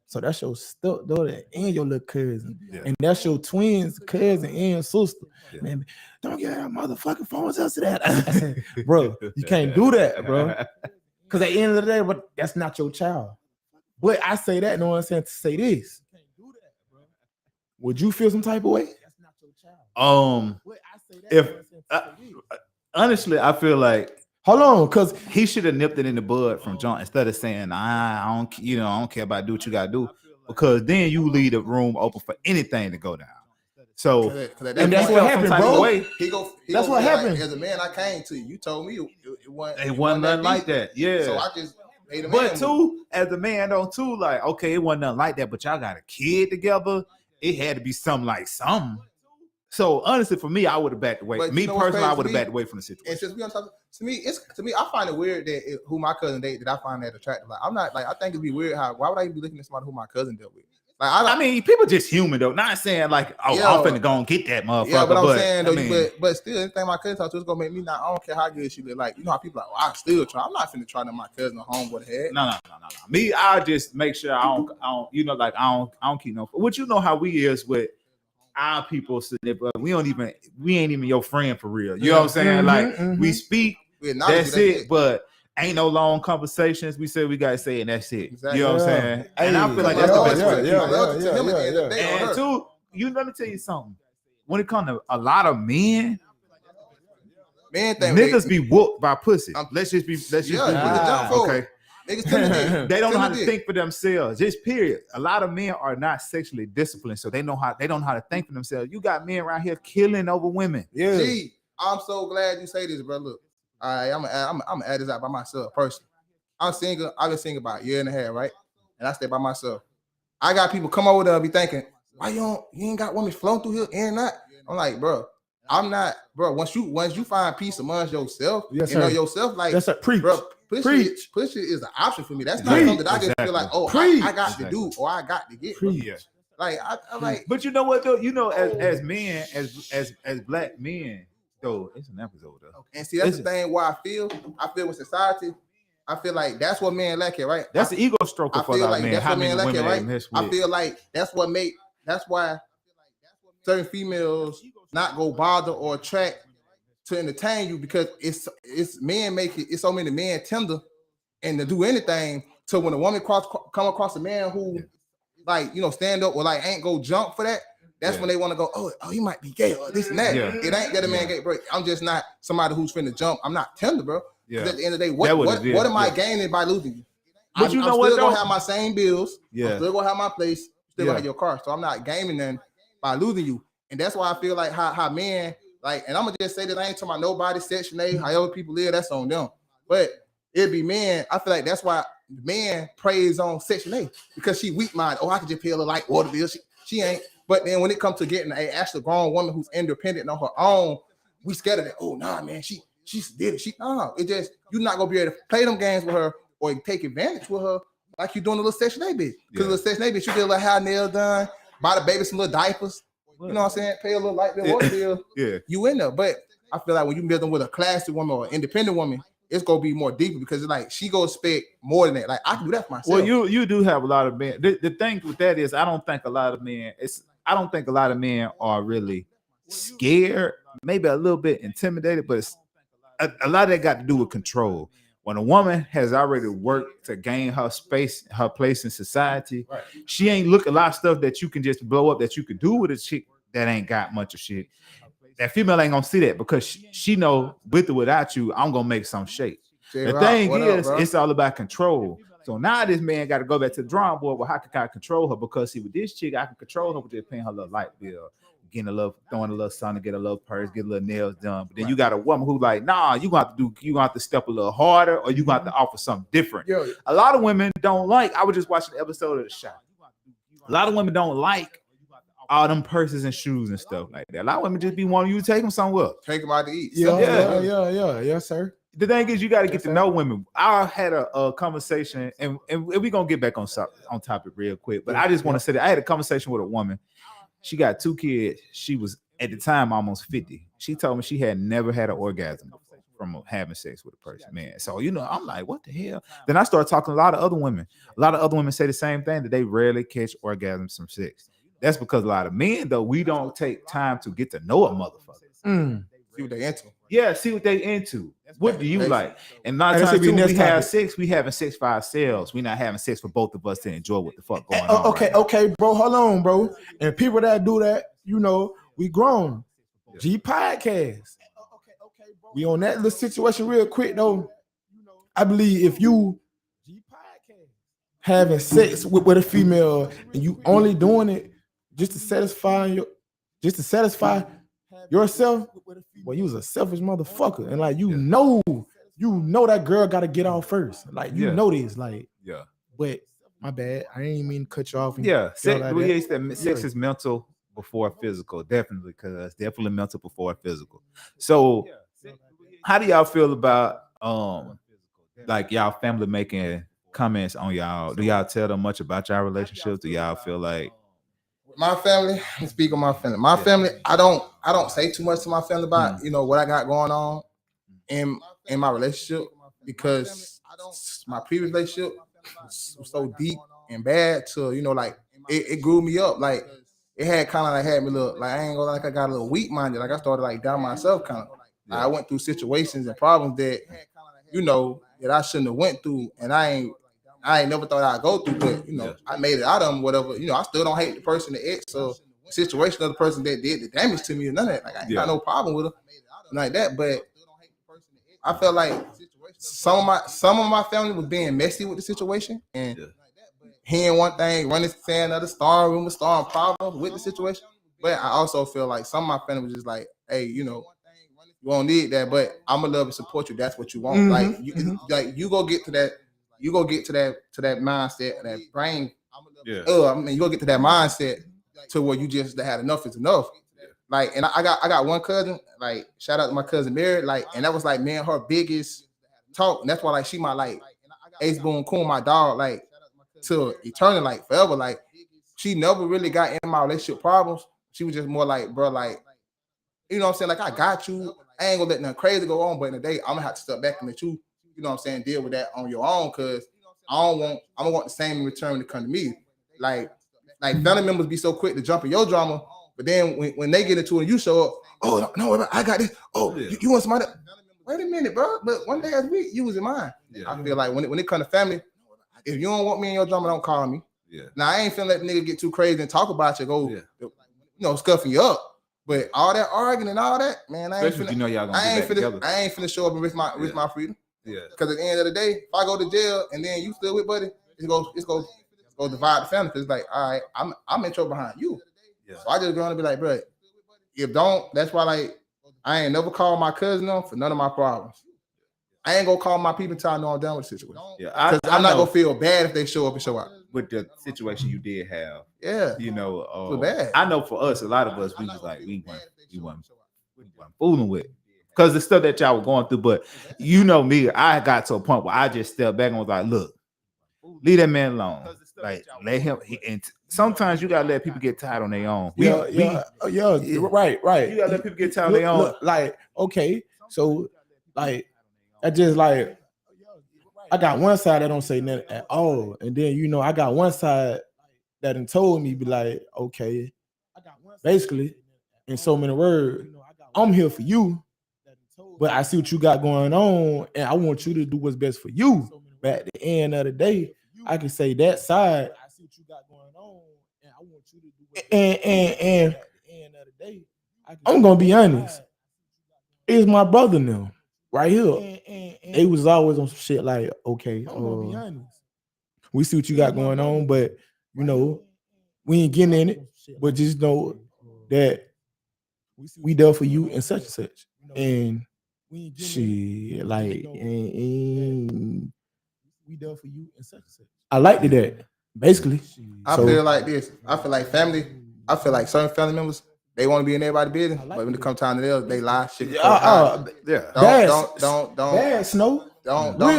So that's your stepdaughter and your little cousin.
Yeah.
And that's your twins, cousin, and sister.
Yeah.
Man, don't get that motherfucking phone to that. I said, bro, you can't do that, bro. Because at the end of the day, but that's not your child. But I say that, no one's saying to say this. Would you feel some type of way?
If honestly, I feel like
hold on, because
he should have nipped it in the bud from John instead of saying, I don't care about do what you gotta do, because then you leave the room open for anything to go down. So
and that's what happened, bro.
That's
what happened.
Like, as a man, I came to you. You told me it wasn't
nothing like that. Yeah.
So I just made a man.
But too, as a man, too, like, okay, it wasn't nothing like that, but y'all got a kid together. It had to be something like something. So honestly, for me, I would have backed away. Me personally, I would have backed away from the situation.
And just be on top. To me, I find it weird that who my cousin dated, that I find that attractive. Like, I'm not like, I think it'd be weird why would I even be looking at somebody who my cousin dealt with? Like, I
mean, people just human though. Not saying like, I'm finna go and get that motherfucker.
Yeah, but I'm saying though, but still, anything my cousin talk to is gonna make me not. I don't care how good she look. Like, you know how people like, I still try. I'm not finna try to my cousin or homeboy head.
No. Me, I just make sure I don't. You know, like I don't keep no. What you know how we is with our people, we ain't even your friend for real. You know what I'm saying? Like we speak, that's it. But ain't no long conversations. We say we gotta say, and that's it.
Exactly.
You know what I'm saying? And I feel like that's the best way. And two, let me tell you something. When it comes to a lot of men niggas be whooped by pussy. Let's just be okay. They don't know how to think for themselves. Just period. A lot of men are not sexually disciplined, so they don't know how to think for themselves. You got men around here killing over women.
Yeah. Gee, I'm so glad you say this, bro. Look, all right, I'm gonna add this out by myself personally. I'm single. I've been single about a year and a half, right? And I stay by myself. I got people come over there and be thinking, why you ain't got women flowing through here and not? I'm like, bro, I'm not, bro. Once you find peace amongst yourself,
Yes,
you know
sir.
yourself, like
Yes, sir. Preach.
bro, push
Preach.
it is an option for me. That's not
Preach.
something that I just feel like, oh, I got to do or I got to get.
Preach.
Yeah.
Like I like,
But you know what though? You know, as men, as black men, though, it's an episode though.
and see that's the thing. Why I feel with society, I feel like that's what men lack it, right?
That's the ego stroker
I
for
feel
a lot
like
of men.
that's
How
what
many
men lack it,
women they
right?
mess with?
I feel like that's why certain females not go bother or attract to entertain you because it's men make it's so many men tender and to do anything to when a woman come across a man who like stand up or like ain't go jump for that. That's when they want to go, oh, he might be gay or this and that.
Yeah.
It ain't that a man gay, bro. I'm just not somebody who's finna jump. I'm not tender, bro.
Yeah.
At the end of the day,
What
what am I gaining by losing you?
But you know what,
still gonna
though?
have my same bills.
Yeah.
I'm still gonna have my place. Still
Yeah.
gonna have your car. So I'm not gaining them by losing you. And that's why I feel like how men like, and I'm gonna just say that I ain't talking about nobody Section A, however people live, that's on them. But it'd be men. I feel like that's why men praise on Section A because she weak minded. Oh, I can just pay a little light water bill. She ain't. But then when it comes to getting a actual grown woman who's independent on her own, we scared of that. Oh nah, man, she did it. It just you're not gonna be able to play them games with her or take advantage with her like you're doing a little Section A bitch. Because the Section A bitch, you get a little hair nails done, buy the baby some little diapers. You know what I'm saying? Pay a little light bill, water bill.
Yeah.
You in there. But I feel like when you build them with a classy woman or an independent woman, it's gonna be more deeper because it's like she gonna expect more than that. Like I can do that for myself.
Well, you do have a lot of men. The thing with that is I don't think a lot of men are really scared, maybe a little bit intimidated, but it's a lot of that got to do with control. When a woman has already worked to gain her space, her place in society,
Right.
she ain't look a lot of stuff that you can just blow up that you could do with a chick that ain't got much of shit. That female ain't gonna see that because she know with or without you, I'm gonna make some shape. The thing is, it's all about control. So now this man got to go back to the drawing board. Well, how can I control her? Because see, with this chick, I can control her with just paying her little light bill, getting a little, throwing a little sun to get a little purse, get a little nails done. But then you got a woman who like, nah, you gonna have to step a little harder, or you gonna have to offer something different.
Yo.
A lot of women don't like. I was just watching the episode of The Shot. A lot of women don't like all them purses and shoes and stuff like that. A lot of women just be wanting you to take them somewhere.
Take them out to eat.
Yeah, yes, sir.
The thing is, you got to get to know women. I had a conversation, and we're gonna get back on topic real quick. But I just want to say that I had a conversation with a woman. She got 2 kids. She was at the time almost 50. She told me she had never had an orgasm before from having sex with a person, man. So I'm like, what the hell? Then I started talking to a lot of other women. A lot of other women say the same thing, that they rarely catch orgasms from sex. That's because a lot of men, though, we don't take time to get to know a motherfucker.
See what they into.
Yeah, see what they into. What do you like? And a lot of times too, we have sex, we having sex for ourselves. We're not having sex for both of us to enjoy what the fuck going on.
Okay, bro, hold on, bro. And people that do that, we grown. G podcast. We on that little situation real quick though. I believe if you having sex with a female and you only doing it just to satisfy yourself, well, you was a selfish motherfucker, and like you know that girl got to get off first. Like know this, like But my bad, I ain't mean to cut you off.
Sex is mental before physical, definitely, because definitely mental before physical. So, how do y'all feel about like y'all family making comments on y'all? Do y'all tell them much about y'all relationships? Do y'all feel like
my family? I speak on my family. My family, I don't say too much to my family about what I got going on in my relationship, because my previous relationship was so deep and bad to like it grew me up. Like it had kind of like had me look like, I ain't gonna like I got a little weak minded. Like I started like down myself kind of. I went through situations and problems that that I shouldn't have went through, and I ain't never thought I'd go through, but I made it out of them, whatever. I still don't hate the person, the ex or situation of the person that did the damage to me, or none of that. Like I ain't got no problem with her like that. But I felt like some of my family was being messy with the situation, and hearing one thing, running saying another, starring rumors, starring problems with the situation. But I also feel like some of my family was just like, hey, you won't need that, but I'm gonna love and support you. That's what you want. Like you go get to that. You go get to that mindset, that brain. You go get to that mindset to where you just had enough is enough. like, and I got one cousin, like, shout out to my cousin Mary, like, and that was like me and her biggest talk, and that's why like she my like ace boon coon, my dog, like to eternal, like forever, like she never really got in my relationship problems. She was just more like, bro, like, you know what I'm saying, like I got you. I ain't gonna let nothing crazy go on, but in the day I'm gonna have to step back and let you, you know what I'm saying, deal with that on your own, because I don't want the same in return to come to me. Like family members be so quick to jump in your drama, but then when they get into it and you show up, oh no, I got this. Oh, you want somebody? Wait a minute, bro. But one day last week you was in mine. Yeah. I feel like when it comes to family, if you don't want me in your drama, don't call me. Yeah. Now I ain't finna let the nigga get too crazy and talk about you, go, you know, scuffing you up. But all that arguing and all that, man, I ain't finna. You know y'all gonna I ain't finna show up and risk my freedom. Yeah. Because at the end of the day, if I go to jail and then you still with buddy, it's go divide the family. Because it's like, all right, I'm in trouble behind you. Yeah. So I just gonna be like, bro, that's why like I ain't never called my cousin on for none of my problems. I ain't gonna call my people until I know I'm done with the situation. Yeah, because I'm not gonna feel bad if they show up and show out.
With the situation you did have,
yeah,
you know,
feel bad.
I know for us, a lot of us, we was like, we weren't fooling with, because the stuff that y'all were going through. But you know me, I got to a point where I just stepped back and was like, look, leave that man alone. Like, let him. And sometimes you gotta let people get tired on their own.
Right. You
gotta let people get tired on their own.
Look, like, okay, so like, I just like, I got one side that don't say nothing at all, and then you know I got one side that done told me, be like, okay, basically, in so many words, I'm here for you, but I see what you got going on, and I want you to do what's best for you. But at the end of the day, I can say that side, I see what you got going on, and I want you to do what's best for you. And at the end of the day, I'm gonna be honest, it's my brother now. Right here, they was always on some shit like, okay, we see what you got going on, but you know, we ain't getting in it, but just know that we there for you and such and such. And shit, like, we there for you and such and such. I liked that, basically.
I feel like this. I feel like family. I feel like certain family members, they want to be in everybody's business, but when it comes time to theirs, they lie. Shit.
Don't do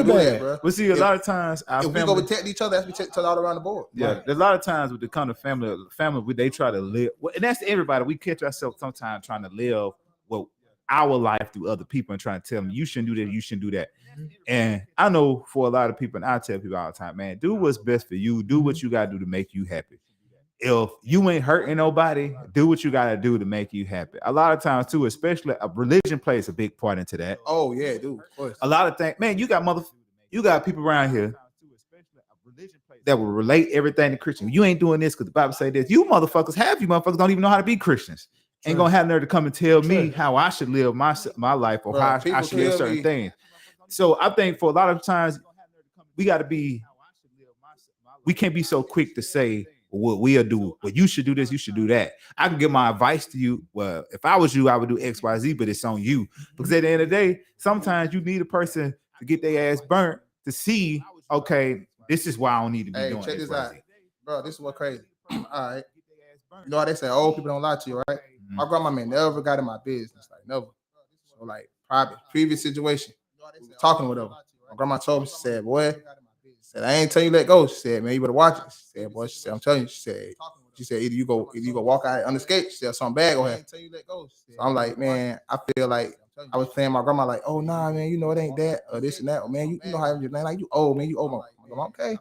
that, bro. But see, a lot of times,
if we go protect each other, we protect each other all around the board.
Yeah, right. There's a lot of times with the kind of family, they try to live, and that's everybody. We catch ourselves sometimes trying to live our life through other people and trying to tell them you shouldn't do that, you shouldn't do that. And I know for a lot of people, and I tell people all the time, man, do what's best for you. Do what you gotta do to make you happy. If you ain't hurting nobody, do what you gotta do to make you happy. A lot of times too, especially religion plays a big part into that.
Oh yeah, dude. Of course.
A lot of things, man. You got people around here that will relate everything to Christian. You ain't doing this because the Bible say this. You motherfuckers don't even know how to be Christians. True. Ain't gonna have nerve to come and tell me how I should live my life or how I should live certain things. So I think for a lot of times we can't be so quick to say what we'll do. Well, you should do this, you should do that. I can give my advice to you. Well, if I was you, I would do X, Y, Z, but it's on you. Because at the end of the day, sometimes you need a person to get their ass burnt to see, okay, this is why I don't need to be doing
check
X,
this
Y,
out.
Z.
Bro, this is what crazy. All right. You know how they say old people don't lie to you, right? Mm-hmm. My grandma man never got in my business, like never. So like previous situation, we were talking with her. My grandma told me, she said, boy, I ain't tell you let go. She said, man, you better watch it. She said, boy, I'm telling you. She said, either you go walk out unescaped. She said, something bad go ahead. So I'm like, man, I feel like I was playing my grandma like, oh nah, man, you know it ain't that or this and that. Or, man, you know how you're like you old, man, you old. My grandma, okay.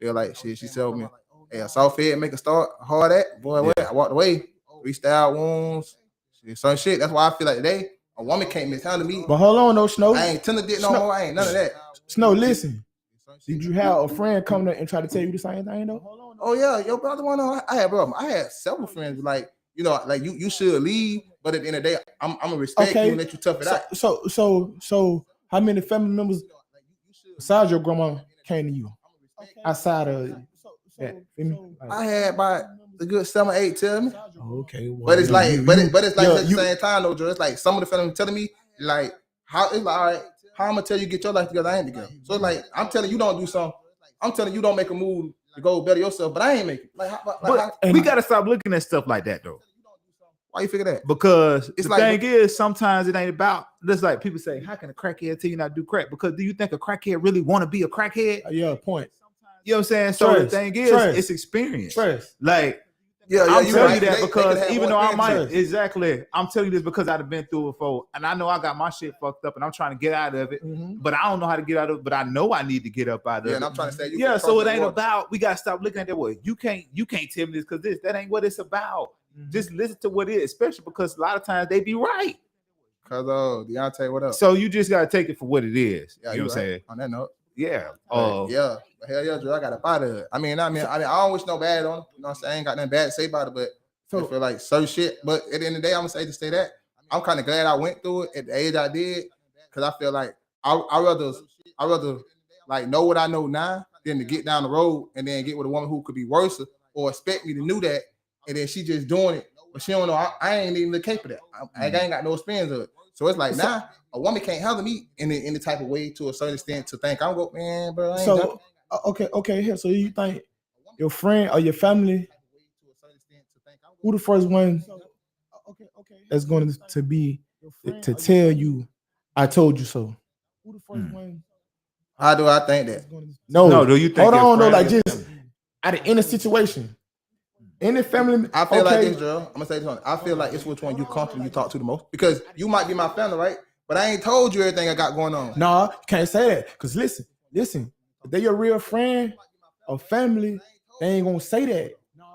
Feel like she told me, hey, a soft head make a start hard at. Boy, wait, I walked away. 3 style wounds, some shit. That's why I feel like today a woman can't mishandle me.
But hold on, no Snow.
I ain't telling dick no more. I ain't none of that.
Snow, listen. Did you have a friend come and try to tell you the same thing though?
Oh yeah, yo, brother, I had several friends like, you know, like you should leave, but at the end of the day, I'm gonna respect you and let you tough it out.
So how many family members besides your grandma came to you outside of that?
I had about a good 7 or 8 tell me.
Okay, well,
but it's like, at the same time though, Joe. It's like some of the family telling me like how it's like, all right, how I'm gonna tell you get your life together, I ain't together. So it's like I'm telling you don't do something. I'm telling you don't make a move to go better yourself, but I ain't making. We
gotta stop looking at stuff like that though.
Why you figure that?
Because
It's
the
like-
thing is, sometimes it ain't about. Just like people say, how can a crackhead tell you not to do crack? Because do you think a crackhead really want to be a crackhead?
Yeah, point.
You know what I'm saying? So the
Trust,
thing is,
trust,
it's experience.
Trust.
Like,
Yeah,
I'm
you
telling
right.
you that
They
because
could have
even
more
though I
experience.
might exactly, I'm telling you this because I've been through it before, and I know I got my shit fucked up, and I'm trying to get out of it, but I don't know how to get out of it. But I know I need to get up out of
Yeah,
it.
and I'm trying to say you.
Yeah, so it ain't about. We gotta stop looking at that way. You can't tell me this because that ain't what it's about. Just listen to what it is, especially because a lot of times they be right.
Cause Deontay, what up?
So you just gotta take it for what it is.
Yeah,
you know what I'm saying?
On that note.
Yeah.
Yeah. But hell yeah, Drew. I got up out of it. I don't wish no bad on him. You know what I'm saying? I ain't got nothing bad to say about it, but I feel like certain shit. But at the end of the day, I'm gonna say that. I'm kind of glad I went through it at the age I did, because I feel like I rather like know what I know now than to get down the road and then get with a woman who could be worse or expect me to know that, and then she just doing it, but she don't know I ain't even the capable of that. I ain't got no experience of it. So it's like now a woman can't handle me in the type of way to a certain extent to think I'm go, man, bro. I ain't jumping.
Okay. Here, so you think your friend or your family, who the first one that's going to be to tell you, I told you so? Who the first one?
How do I think that?
No,
do you think?
Hold on, though.
friend
Like just at the end of situation, any family.
I feel like this, girl. I'm gonna say this one. I feel like it's which one you comfortable you talk to the most, because you might be my family, right? But I ain't told you everything I got going on.
Nah, you can't say that. Cause listen. If they your real friend or family, they ain't gonna say that.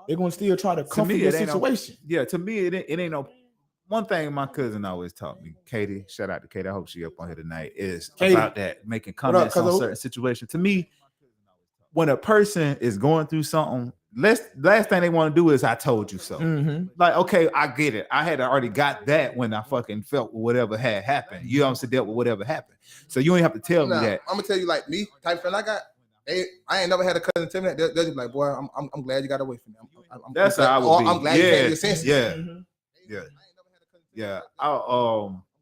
They're gonna still try to comfort your situation.
To me, it ain't no. One thing my cousin always taught me, Katie, shout out to Katie, I hope she up on here tonight, is Katie, about that, making comments on certain situations. To me, when a person is going through something, last thing they want to do is I told you so. Like, okay, I get it. I had already got that when I fucking felt whatever had happened. You know what I'm saying? Dealt with whatever happened. So you ain't have to tell me that.
I'm gonna tell you, like me, type of friend I got. I ain't never had a cousin tell me that. They'll just be like, boy, I'm glad you got away from them.
That's how I would be.
I'm glad you had your senses.
Yeah.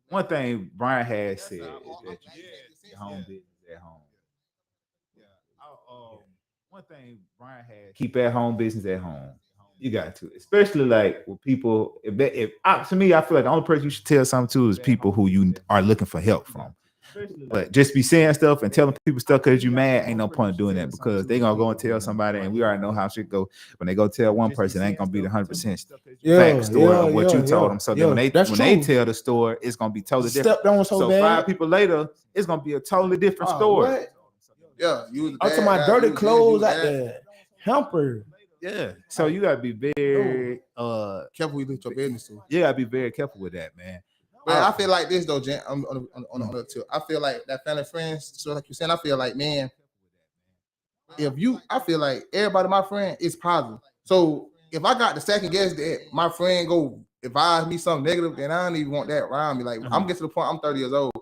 One thing Brian had said is that you your home business at home. One thing Brian had, keep at home business at home. You got to, especially like with people. To me, I feel like the only person you should tell something to is people who you are looking for help from. But just be saying stuff and telling people stuff because you mad, ain't no point in doing that, because they gonna go and tell somebody, and we already know how shit go. When they go tell one person, it ain't gonna be the 100% fact story of what you told them. So then when they tell the story, it's gonna be totally different. So 5 people later, it's gonna be a totally different story.
What?
Yeah,
I'm talking about dirty clothes at the hamper.
Yeah, so you gotta be very
careful with your business too.
You gotta be very careful with that, man.
But I feel like this though, Jen. On the tip, I feel like that family friends. So like you saying, I feel like, man, I feel like everybody my friend is positive. So if I got the second guess that my friend go advise me something negative, then I don't even want that around me. Like I'm getting to the point. I'm 30 years old,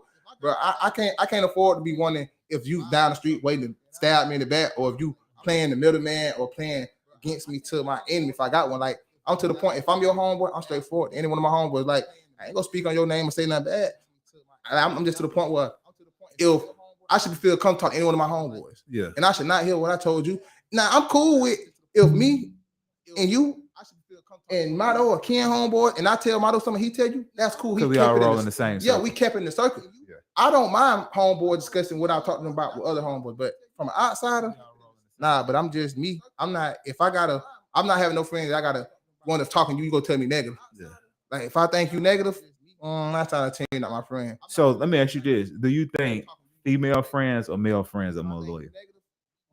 bro. I can't afford to be wondering if you down the street waiting to stab me in the back, or if you playing the middleman or playing against me to my enemy. If I got one, like I'm to the point. If I'm your homeboy, I'm straightforward. Any one of my homeboys, like, I ain't gonna speak on your name or say nothing bad. I'm just to the point where if I should feel comfortable talking to any one of my homeboys, and I should not hear what I told you. Now I'm cool with if me and you and Mato or Ken homeboy, and I tell Mato something, he tell you, that's cool.
We all roll in the same circle.
Yeah, we kept in the circle. Yeah. I don't mind homeboy discussing what I'm talking about with other homeboys, but from an outsider, nah. But I'm just me. I'm not having no friends that I gotta one that's talking you go tell me negative. Yeah. Like if I think you negative, I'm not trying to tell you not my friend.
So let me ask you this: do you think female friends or male friends are more loyal?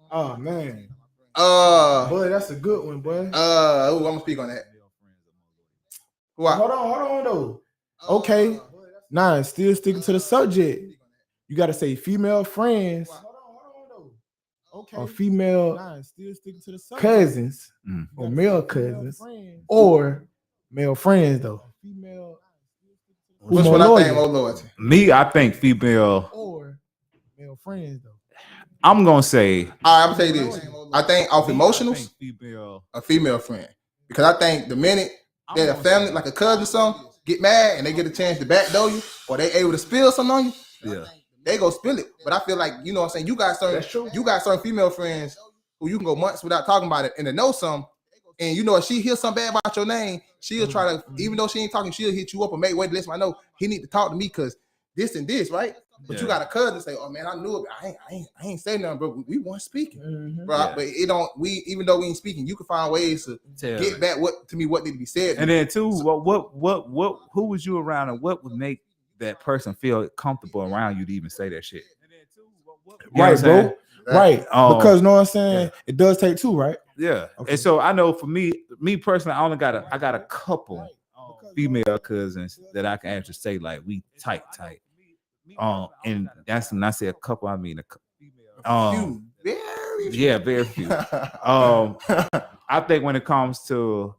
Oh man, boy, that's a good one, boy.
I'm gonna speak on that.
Hold on though. Okay, nah, still sticking to the subject. You gotta say female friends. Okay. Or female cousins, or male cousins, or male friends though.
Which one I think more loyalty?
Me, I think female
or male friends though.
I'm gonna say.
All right, I'm gonna tell you this. I think off emotionals, a female friend, because I think the minute that a family, like a cousin or something, get mad and they get a chance to backdoor you, or they able to spill something on you, they go spill it. But I feel like, you know what I'm saying, you got certain female friends who you can go months without talking about it, and to know some, And you know, if she hears something bad about your name, she'll try to, even though she ain't talking, she'll hit you up and make way to let somebody know he need to talk to me because this and this, right? But you got a cousin say, "Oh man, I knew it. I ain't say nothing, bro. We weren't speaking, bro. Yeah. But it don't. We even though we ain't speaking, you can find ways to get back what need to be said.
And then too, what? Who was you around, and what would make that person feel comfortable around you to even say that shit? You
right, bro. Right. Because you know what I'm saying? It does take two, right?
Yeah. Okay. And so I know for me personally, I got a couple female cousins that I can actually say like we tight. And that's when I say a couple, I mean a few. Very few. I think when it comes to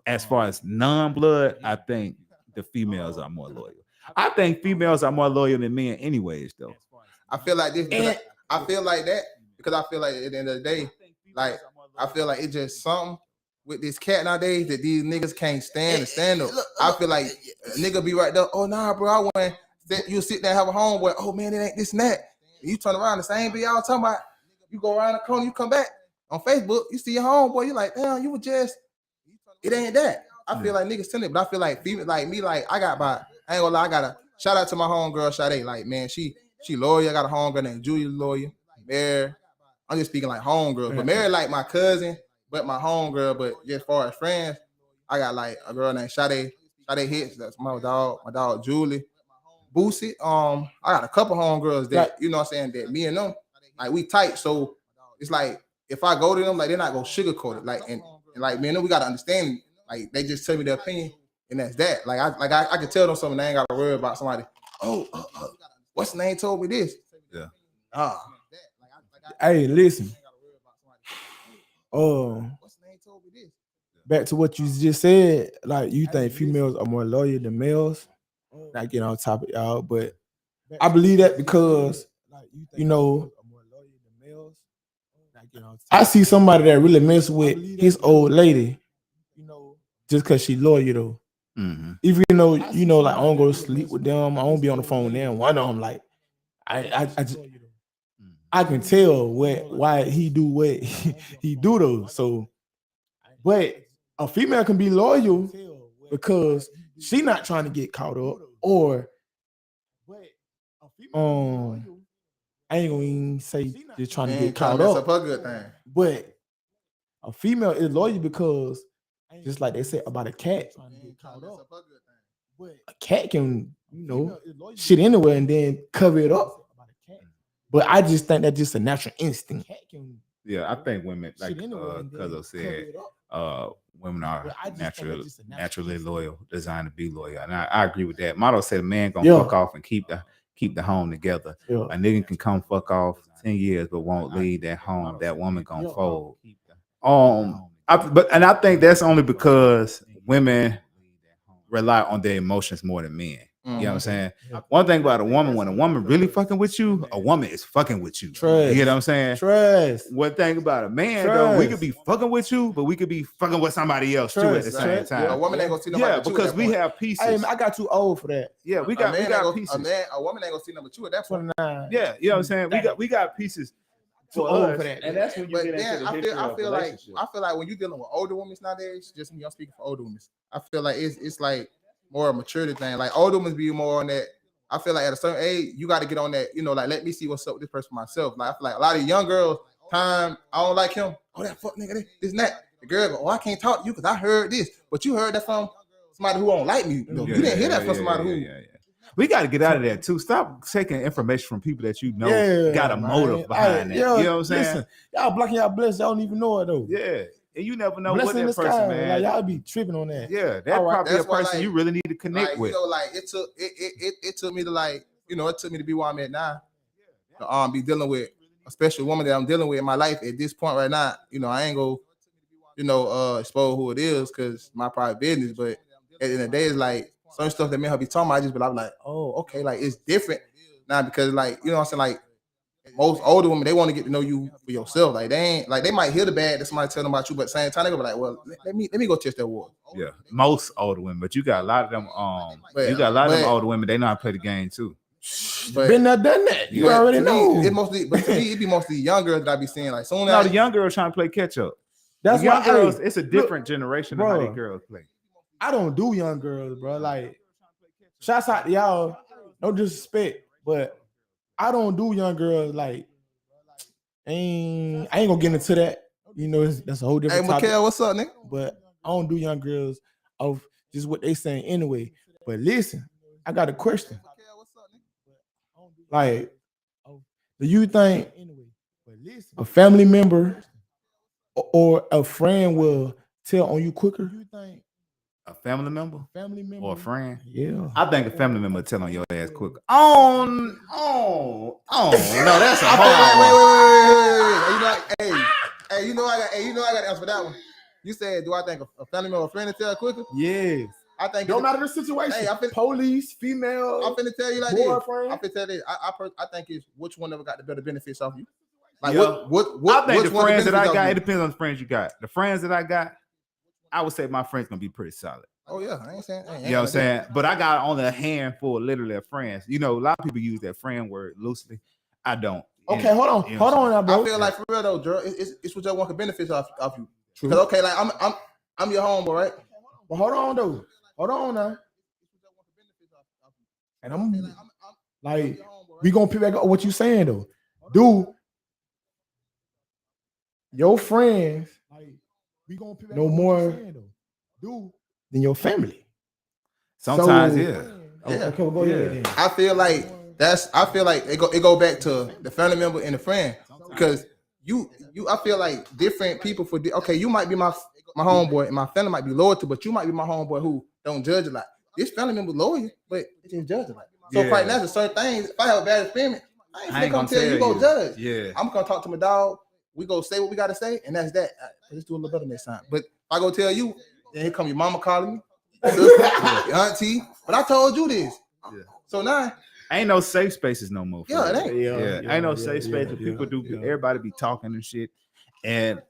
as far as non-blood, I think the females are more loyal. I think females are more loyal than men anyways, though.
I feel like this. I feel like that because I feel like at the end of the day, like I feel like it's just something with this cat nowadays that these niggas can't stand up. I feel like a nigga be right there. Oh nah, bro, I want you sit there and have a homeboy. Oh man, it ain't this and that. And you turn around, the same be y'all talking about. You go around the corner, you come back on Facebook, you see your homeboy. You like, damn, you were just. It ain't that. I feel like niggas telling it, but I feel like female, like me, like I ain't gonna lie, I got a shout out to my homegirl Sade. Like man, she loyal. I got a homegirl named Julia loyal. Mary, I'm just speaking like homegirl, but Mary like my cousin, but my homegirl. But just as far as friends, I got like a girl named Sade. Sade Hicks, that's my dog Julie. Boosie. I got a couple homegirls that you know what I'm saying that me and them like we tight. So it's like if I go to them, like they're not gonna sugarcoat it. Like and like man, we gotta understand. Like they just tell me their opinion, and that's that. Like I can tell them something. They ain't gotta worry about somebody. What's the name told me this?
Yeah.
Hey, listen. Back to what you just said. Like you think females are more loyal than males? Not getting on top of y'all, but I believe that because you know I see somebody that really mess with his old lady, just because she loyal though.
Mm-hmm.
Even though like I don't go to sleep with them, I don't be on the phone with them. One of them, like I can tell why he do what he do though. So, but a female can be loyal because she not trying to get caught up, or I ain't gonna even say just trying to get caught up.
That's a good thing.
But a female is loyal because just like they said about a cat, a cat can shit anywhere and then cover it up. But I just think that's just a natural instinct.
Yeah, I think women, like Cuzzo said, women are naturally loyal, designed to be loyal, and I agree with that. Motto said, "A man gonna fuck off and keep the home together. A nigga can come fuck off 10 years but won't leave that home. That woman gonna fold." I think that's only because women rely on their emotions more than men. You know what I'm saying? One thing about a woman, when a woman really fucking with you, a woman is fucking with you.
Trust.
You know what I'm saying?
Trust.
One thing about a man, though, we could be fucking with you, but we could be fucking with somebody else too at the same time.
A woman ain't gonna see nobody.
Yeah, because we have pieces.
Hey, I got too old for that.
Yeah, we got pieces.
A woman ain't gonna see number two at that point.
Yeah, you know what I'm saying? We got pieces.
Too old for that.
And that's when you get into the history of relationship.
I feel like when you're dealing with older women nowadays, just me, I'm speaking for older women. I feel like it's like more a maturity thing. Like older women be more on that. I feel like at a certain age, you got to get on that, like, let me see what's up with this person myself. Like, I feel like a lot of young girls, I don't like him. Oh, that fuck nigga, this and that. The girl go, I can't talk to you because I heard this. But you heard that from somebody who don't like me. You didn't hear that from somebody who.
We got to get out of that too. Stop taking information from people that got a motive behind that. You know what I'm saying?
Listen, y'all blocking y'all blessings. Y'all don't even know it though.
Yeah. And you never know
Blessing
what that person, man.
Like y'all be tripping on that.
Yeah, that probably a person you really need to connect with.
It took me to it took me to be where I'm at now. To be dealing with a special woman that I'm dealing with in my life at this point right now. I ain't go, expose who it is because my private business. But at the end of the day, it's like some stuff that me and her be talking about. I just be like, oh, okay, like it's different now because what I'm saying, like. Most older women, they want to get to know you for yourself. Like they ain't like they might hear the bad that somebody tell them about you, but at the same time they go be like, well, let me go test that water.
Yeah, most older women, but you got a lot of them. Them older women. They know how to play the game too.
But, been there, done that. You already know.
To me, it be mostly young girls that I be seeing. Like soon as
the young girls trying to play catch up.
That's
young
why
girls,
hey,
it's a different generation of how these girls play.
I don't do young girls, bro. Like, shouts out to y'all. No disrespect, but I don't do young girls. Like, I ain't gonna get into that. You know, that's a whole different topic.
Mikael, what's up, nigga?
But I don't do young girls of just what they saying anyway. But listen, I got a question. Like, do you think a family member or a friend will tell on you quicker?
A family member or a friend?
Yeah.
I think a family member will tell on your ass quicker. No, that's a hard
wait. You know I got to answer for that one. You said, do I think a family member or friend will tell quicker?
Yes.
I think
don't matter the situation. Hey, police, female.
I'm finna tell you like
boyfriend.
this. I'm finna tell you. I think it's which one ever got the better benefits off you. Like
yeah.
what?
I think the friends that I got. It depends on the friends you got. The friends that I got, I would say my friends gonna be pretty solid.
Oh yeah, I ain't saying.
You know what I'm saying? But I got only a handful, literally, of friends. You know, a lot of people use that friend word loosely. I don't.
Okay, hold on, now, bro.
I feel like for real though, Joe, it's what y'all want the benefits off you. Because okay, like I'm your homeboy, right?
But hold on now. And I'm like, we gonna pick back up what you saying though. Do your friends know more than your family?
Sometimes,
yeah.
Okay, well, go ahead.
I feel like it go back to the family member and the friend because I feel like different people okay, you might be my homeboy and my family might be loyal to, but you might be my homeboy who don't judge a lot. This family member loyal, but it just judge a lot. So quite naturally, certain things, if I have a bad experience, I ain't gonna tell you go judge.
Yeah.
I'm gonna talk to my dog. We go say what we gotta say, and that's that. Let's do a little better next time. But if I go tell you, then here come your mama calling me, your auntie. But I told you this. Yeah. So now
ain't no safe spaces no more.
Yeah, it ain't.
Yeah, ain't no safe space. People do. Everybody be talking and shit, and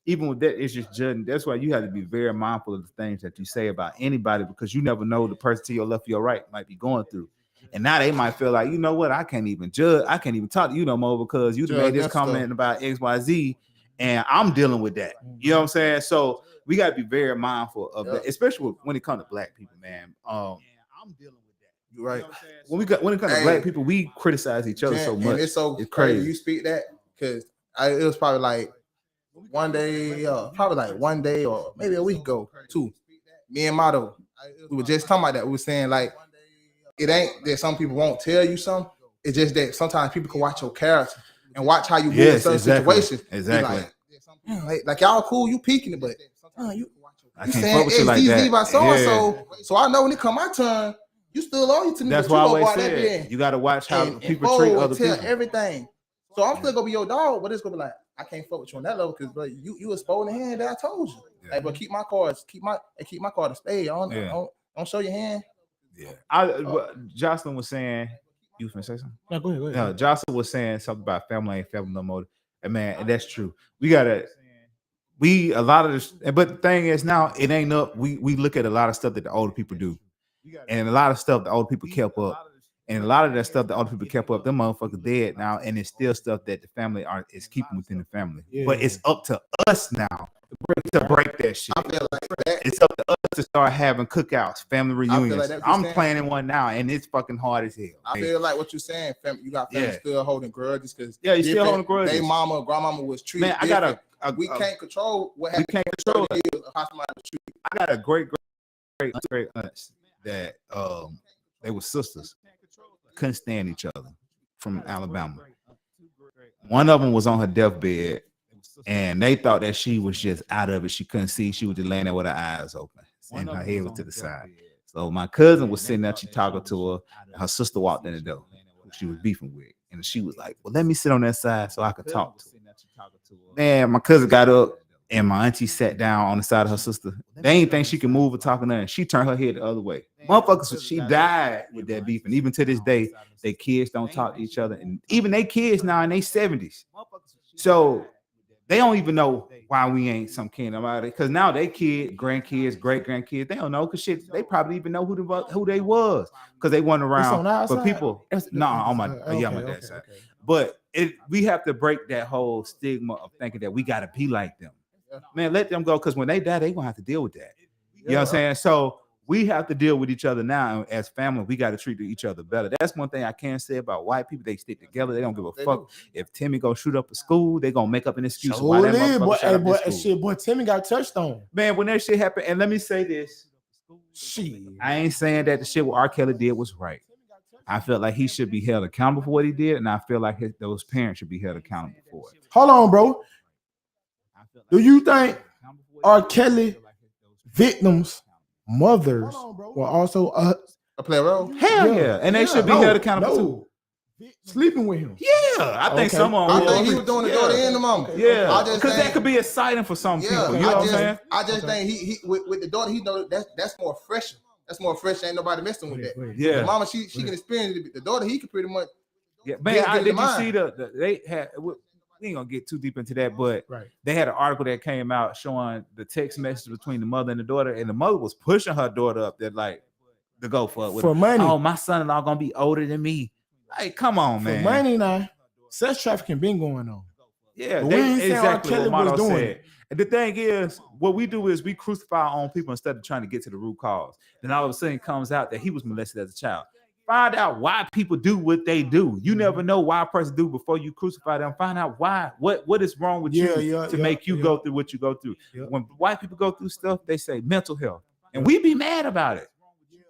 even with that, it's just judging. That's why you have to be very mindful of the things that you say about anybody because you never know the person to your left or your right might be going through. And now they might feel like, you know what, I can't even judge. I can't even talk to you no more because you made this comment about XYZ and I'm dealing with that. You know what I'm saying? So we got to be very mindful of that, especially when it comes to black people, man. I'm dealing with that.
Right.
You know when it comes to black people, we criticize each other so much.
It's crazy. You speak that because it was probably like one day or maybe a week ago, too. Me and Mato, we were just talking about that. We were saying like, it ain't that some people won't tell you something. It's just that sometimes people can watch your character and watch how you move in certain situations.
Exactly.
Like y'all cool, you peeking it, but you
saying XDZ
by so and so. So I know when it come my turn, you still loyal to me.
That's why I always said you got to watch how people treat other people.
Everything. So I'm still gonna be your dog, but it's gonna be like I can't fuck with you on that level because you exposing the hand that I told you. Yeah. Like, but keep my cards, keep my card to stay on. Don't show your hand.
Yeah, Jocelyn was saying, you was gonna say something?
No, go ahead.
No, Jocelyn was saying something about family ain't family no more. And man, and that's true. A lot of this, but the thing is now it ain't up. We look at a lot of stuff that the older people do, and a lot of stuff the older people kept up, and a lot of that stuff the older people kept up. Them motherfuckers dead now, and it's still stuff that the family is keeping within the family. Yeah. But it's up to us now to break that shit.
I feel like that.
It's up to us to start having cookouts, family reunions. I'm planning one now, and it's fucking hard as hell.
I feel like what you're saying, you got family still holding grudges because
you still holding grudges.
They mama, grandmama was treated.
Man, I got
we can't control what happened.
We can't control it. I got a great aunts that they were sisters, couldn't stand each other from Alabama. One of them was on her deathbed. And they thought that she was just out of it. She couldn't see. She was just laying there with her eyes open. And her head was to the side. So my cousin was sitting there. She talked to her. And her sister walked in the door, who she was beefing with. And she was like, well, let me sit on that side so I could talk to her. Man, my cousin got up and my auntie sat down on the side of her sister. They ain't think she could move or talk to her. And she turned her head the other way. Motherfuckers, she died with that beef. And even to this day, their kids don't talk to each other. And even their kids now in their 70s. So they don't even know why we ain't some kin about it. Because now they kids, grandkids, great-grandkids, they don't know. Because shit, they probably even know who they was. Because they went around. But people, on my dad side. But we have to break that whole stigma of thinking that we got to be like them. Man, let them go, because when they die, they gonna have to deal with that. You know what I'm saying? So we have to deal with each other now, and as family. We got to treat each other better. That's one thing I can say about white people. They stick together. They don't give a fuck if Timmy go shoot up a school. They gonna make up an excuse why that motherfucker shot up this school.
Shit, boy, Timmy got touched on.
Man, when that shit happened, and let me say this, I ain't saying that the shit what R. Kelly did was right. I felt like he should be held accountable for what he did, and I feel like those parents should be held accountable for it.
Hold on, bro. Do you think R. Kelly victims' mothers were also
play a role?
Hell yeah. And they should be held accountable too.
Sleeping with him.
Yeah, I think some of them.
I think he was doing the daughter and the mama.
Yeah, because that could be exciting for some people. You know what I'm saying?
I just think he with the daughter, he know that's more fresh. That's more fresh. Ain't nobody messing with that.
Yeah,
the mama, she can experience it. The daughter, he can pretty much.
Yeah, man. Did you see they had? We ain't gonna get too deep into that, but they had an article that came out showing the text message between the mother and the daughter, and the mother was pushing her daughter up there like to go for
money.
Oh, my son-in-law gonna be older than me. Like, come on, man.
For money now. Sex trafficking been going on.
Yeah, exactly what Mato said. And the thing is, what we do is we crucify our own people instead of trying to get to the root cause. Then all of a sudden it comes out that he was molested as a child. Find out why people do what they do. You never know why a person do before you crucify them. Find out why, what is wrong with you to make you go through what you go through. When white people go through stuff, they say mental health. And we be mad about it.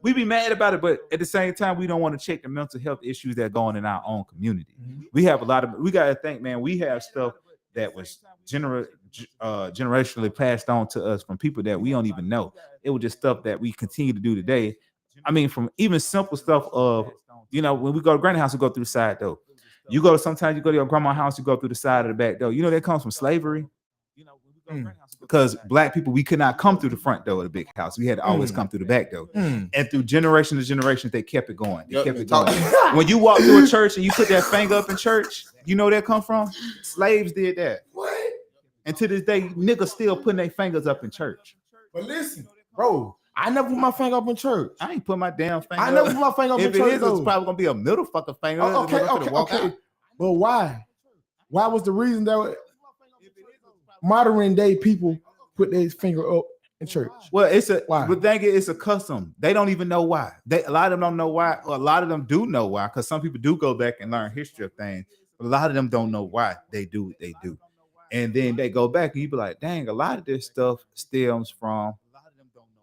We be mad about it, but at the same time, we don't want to check the mental health issues that are going in our own community. We have a lot of, we got to think, man, we have stuff that was generationally passed on to us from people that we don't even know. It was just stuff that we continue to do today. I mean, from even simple stuff of, you know, when we go to granny house, we go through the side door. Sometimes you go to your grandma's house, you go through the side of the back door. You know, that comes from slavery. Because black people, we could not come through the front door of the big house. We had to always come through the back door. And through generation to generation, they kept it going. They kept it going. When you walk through a church and you put that finger up in church, you know where that come from? Slaves did that. What? And to this day, niggas still putting their fingers up in church.
But listen, bro, I never put my finger up in church.
I ain't put my damn finger
I never put my finger up in church.
If it is, it's probably gonna be a middle fucking finger.
Okay. But why? Why was the reason that modern day people put their finger up in church?
Well, but dang it, it's a custom. They don't even know why. A lot of them don't know why. A lot of them do know why, because some people do go back and learn history of things. But a lot of them don't know why they do what they do. And then they go back and you be like, dang, a lot of this stuff stems from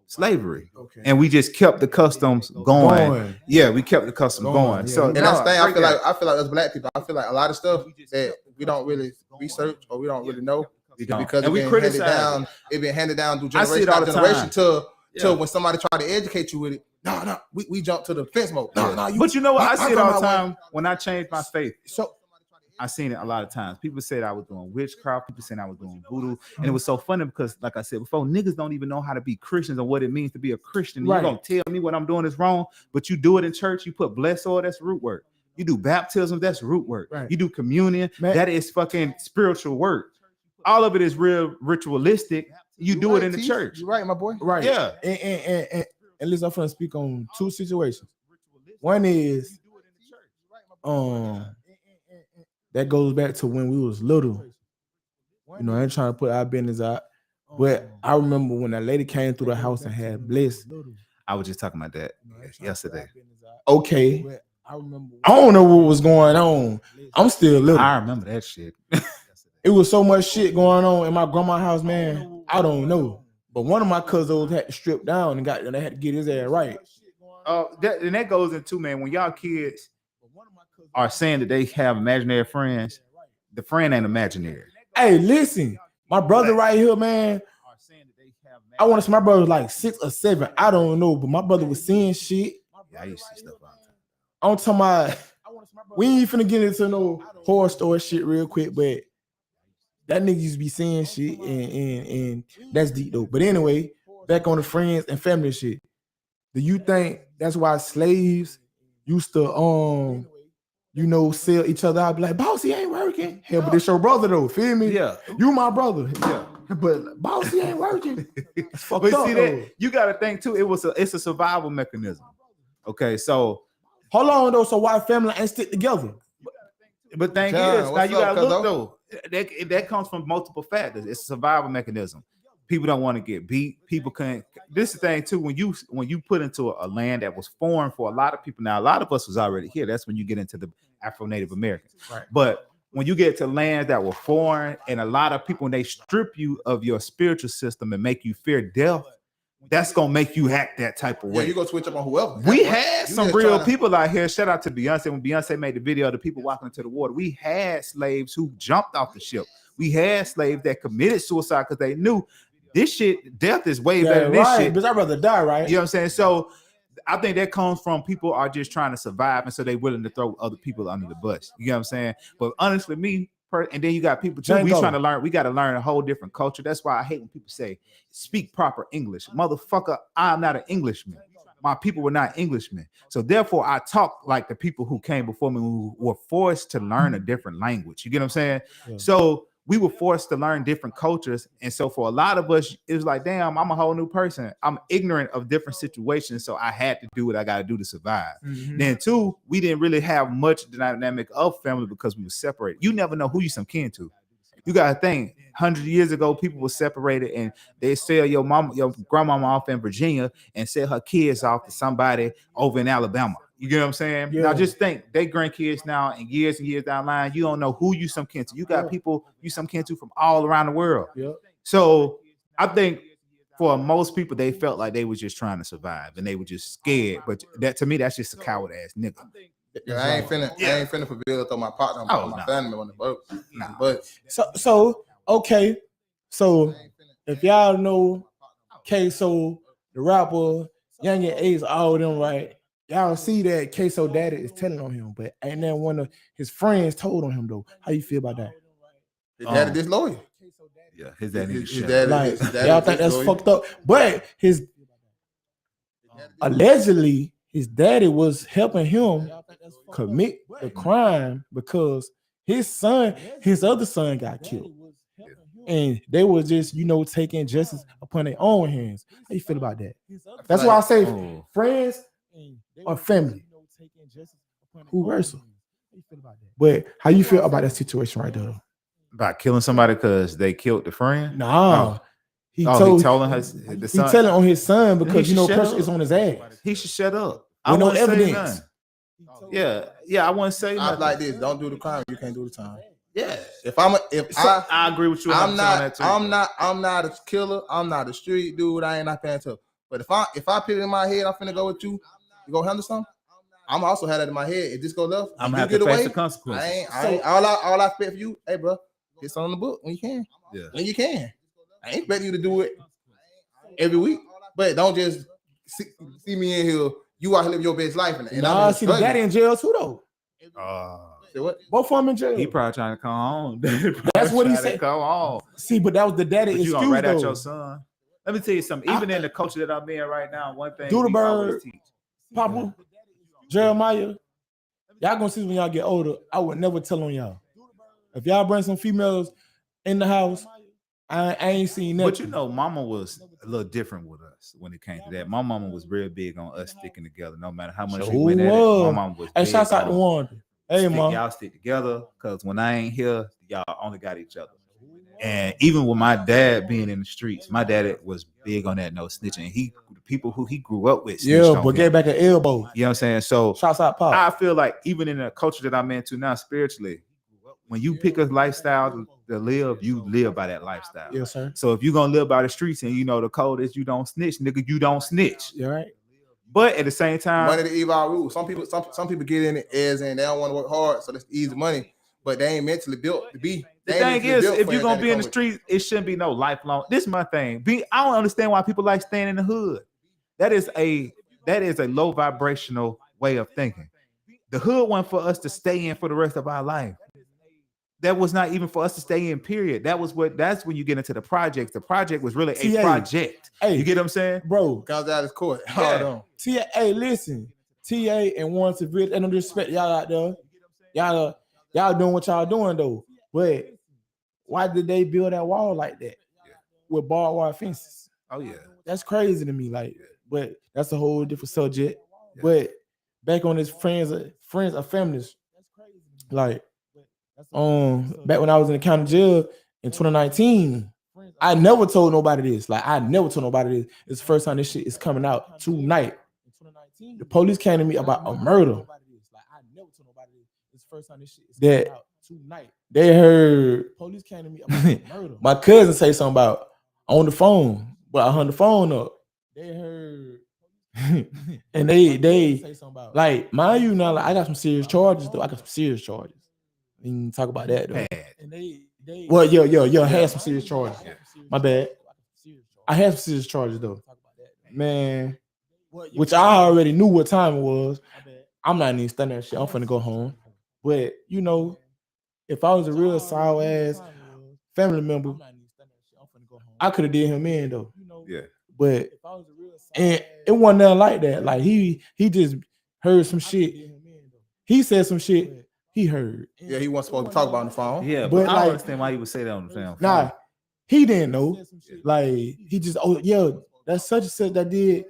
slavery. And we just kept the customs going. Yeah, we kept the customs going. Yeah. So
and that's the thing, I feel like as black people, I feel like a lot of stuff that we don't really research or we don't really know. Because it's been handed down through generation after generation till when somebody try to educate you with it. No, we jump to the fence mode.
But you know what? I see it all the time when I changed my faith. So I seen it a lot of times. People said I was doing witchcraft. People said I was doing voodoo. And it was so funny because, like I said before, niggas don't even know how to be Christians or what it means to be a Christian. You're going to tell me what I'm doing is wrong, but you do it in church. You put bless oil, that's root work. You do baptism, that's root work. You do communion, that is fucking spiritual work. All of it is real ritualistic. You do it in the church.
You're right, my boy.
Right.
Yeah.
And listen, I'm going to speak on two situations. One is that goes back to when we was little. You know, I ain't trying to put our business out. But I remember when that lady came through the house and had bliss.
I was just talking about that yesterday.
Okay. I don't know what was going on. I'm still little.
I remember that shit.
It was so much shit going on in my grandma's house, man. I don't know. But one of my cousins had to strip down and they had to get his ass right.
And that goes into, man, when y'all kids are saying that they have imaginary friends, the friend ain't imaginary.
Hey, listen, my brother right here, man. I want to say my brother was like 6 or 7. I don't know, but my brother was seeing shit.
Yeah, I used to see stuff out there.
I'm talking about, we ain't finna get into no horror story shit real quick, but that nigga used to be seeing shit, and that's deep though. But anyway, back on the friends and family shit. Do you think that's why slaves used to sell each other out? Be like, boss, he ain't working. Hell, but it's your brother though. Feel me?
Yeah,
you my brother. Yeah, but boss, he ain't working.
But see that you got to think too. It's a survival mechanism. Okay, so
hold on though. So why family ain't stick together?
But thing is, now you gotta look though. that comes from multiple factors. It's a survival mechanism. People don't want to get beat. People can't. This is the thing too. When you put into a land that was foreign for a lot of people. Now, a lot of us was already here. That's when you get into the Afro-Native Americans.
Right.
But when you get to lands that were foreign, and a lot of people, when they strip you of your spiritual system and make you fear death, that's gonna make you act that type of way.
Yeah, you go switch up on whoever.
We had some real people out here. Shout out to Beyonce. When Beyonce made the video of the people walking into the water, we had slaves who jumped off the ship. We had slaves that committed suicide because they knew this shit, death is way better than this shit.
Because I'd rather die, right?
You know what I'm saying? So I think that comes from people are just trying to survive, and so they're willing to throw other people under the bus. You know what I'm saying? But honestly, and then you got people too. We trying to learn. We got to learn a whole different culture. That's why I hate when people say speak proper English. Motherfucker, I'm not an Englishman. My people were not Englishmen. So therefore, I talk like the people who came before me who were forced to learn a different language. You get what I'm saying? Yeah. So we were forced to learn different cultures. And so for a lot of us, it was like, damn, I'm a whole new person. I'm ignorant of different situations. So I had to do what I got to do to survive. Mm-hmm. Then two, we didn't really have much dynamic of family because we were separated. You never know who you some kin to. You got to think, 100 years ago, people were separated and they sell your grandmama off in Virginia and sell her kids off to somebody over in Alabama. You get what I'm saying? Yeah. Now just think, they grandkids now and years down the line, you don't know who you some kin to. You got people you some kin to from all around the world. Yeah. So I think for most people, they felt like they was just trying to survive and they were just scared. But that to me, that's just a coward ass nigga.
Yeah, I ain't finna fulfill throw my partner on my family on the boat.
Nah.
But
so okay. So if y'all know Queso, the rapper, Young and Ace, all of them, right? Y'all see that Queso daddy is telling on him, but ain't then one of his friends told on him though. How you feel about that?
His daddy disloyal.
Yeah, his daddy.
Y'all think that's fucked up, but allegedly his daddy was helping him commit the crime because his other son got killed. And they were just, taking justice upon their own hands. How you feel about that? That's why I say friends or family. Who versa? But how you feel about that situation right there?
About killing somebody because they killed the friend?
No. He telling on his son because pressure is on his ass.
He should shut up.
With no evidence.
Yeah, I want to say
I'm like this. Don't do the crime. You can't do the time.
Yeah.
I
agree with you.
I'm not a killer. I'm not a street dude. I ain't not paying attention. But if I put it in my head, I'm finna go with you. You go handle something. I'm also had that in my head. If this go left,
I'm gonna have to face the consequences.
All I expect for you, hey bro, get something on the book when you can.
Yeah.
When you can. I ain't expecting you to do it every week, but don't just see me in here. You out here live your best life, and
I see the daddy in jail too though.
What?
Both of them in jail.
He probably trying to come home.
That's what he said.
Come on.
See, but that was the daddy excuse.
You gonna write out your son? Let me tell you something. Even in the culture that I'm in right now, one thing
do the bird,
teach.
Papa, Jeremiah, y'all gonna see when y'all get older. I would never tell on y'all. If y'all bring some females in the house, I ain't seen nothing.
But mama was a little different with us when it came to that. My mama was real big on us sticking together, no matter how much we went at it. My mama was.
Hey, shouts out to one. Hey, mom.
Y'all stick together because when I ain't here, y'all only got each other. And even with my dad being in the streets, my dad was big on that no snitching. The people who he grew up with.
But get back an elbow.
You know what I'm saying? So
shouts out, Pop.
I feel like even in the culture that I'm into now, spiritually, when you pick a lifestyle to live, you live by that lifestyle.
Yes, sir.
So if you're gonna live by the streets and the code is you don't snitch, nigga, you don't snitch.
You're right.
But at the same time,
money to evil rules. Some people get in it as and they don't want to work hard, so that's easy money. But they ain't mentally built to be.
The thing is, if you're gonna be in the streets, it shouldn't be no lifelong. This is my thing. I don't understand why people like staying in the hood. That is a low vibrational way of thinking. The hood wasn't for us to stay in for the rest of our life. That was not even for us to stay in, period. That's when you get into the projects. The project was really a project.
Hey,
you get what I'm saying?
Bro,
comes out of court.
Yeah.
Hey, listen. TA and one severe, and no disrespect y'all out there. Y'all doing what y'all doing though. But why did they build that wall like that? With barbed wire fences?
Oh yeah.
That's crazy to me. But that's a whole different subject. Yeah. But back on his friends or families, Back when I was in the county jail in 2019, I never told nobody this. Like, I never told nobody this. It's the first time this shit is coming out tonight. The police came to me about a murder. That they heard police came to me about a murder. My cousin say something about on the phone, but I hung the phone up. They heard and they like, mind you now, like, I got some serious charges though. I got some serious charges. We can talk about that though. Well, I had some serious charges. My bad. I had some serious charges though. Man, which I already knew what time it was. I'm not even studying that shit. I'm finna go home. But you know, if I was a real sour ass family member, I could have did him in though.
Yeah.
But and it wasn't nothing like that. Like he just heard some shit. He said some shit he heard.
Yeah, he wasn't supposed to talk about on the phone.
Yeah,
But
I
like,
don't understand why he would say that on the phone.
Nah, he didn't know. Like, he just, oh yeah, that's such and such that did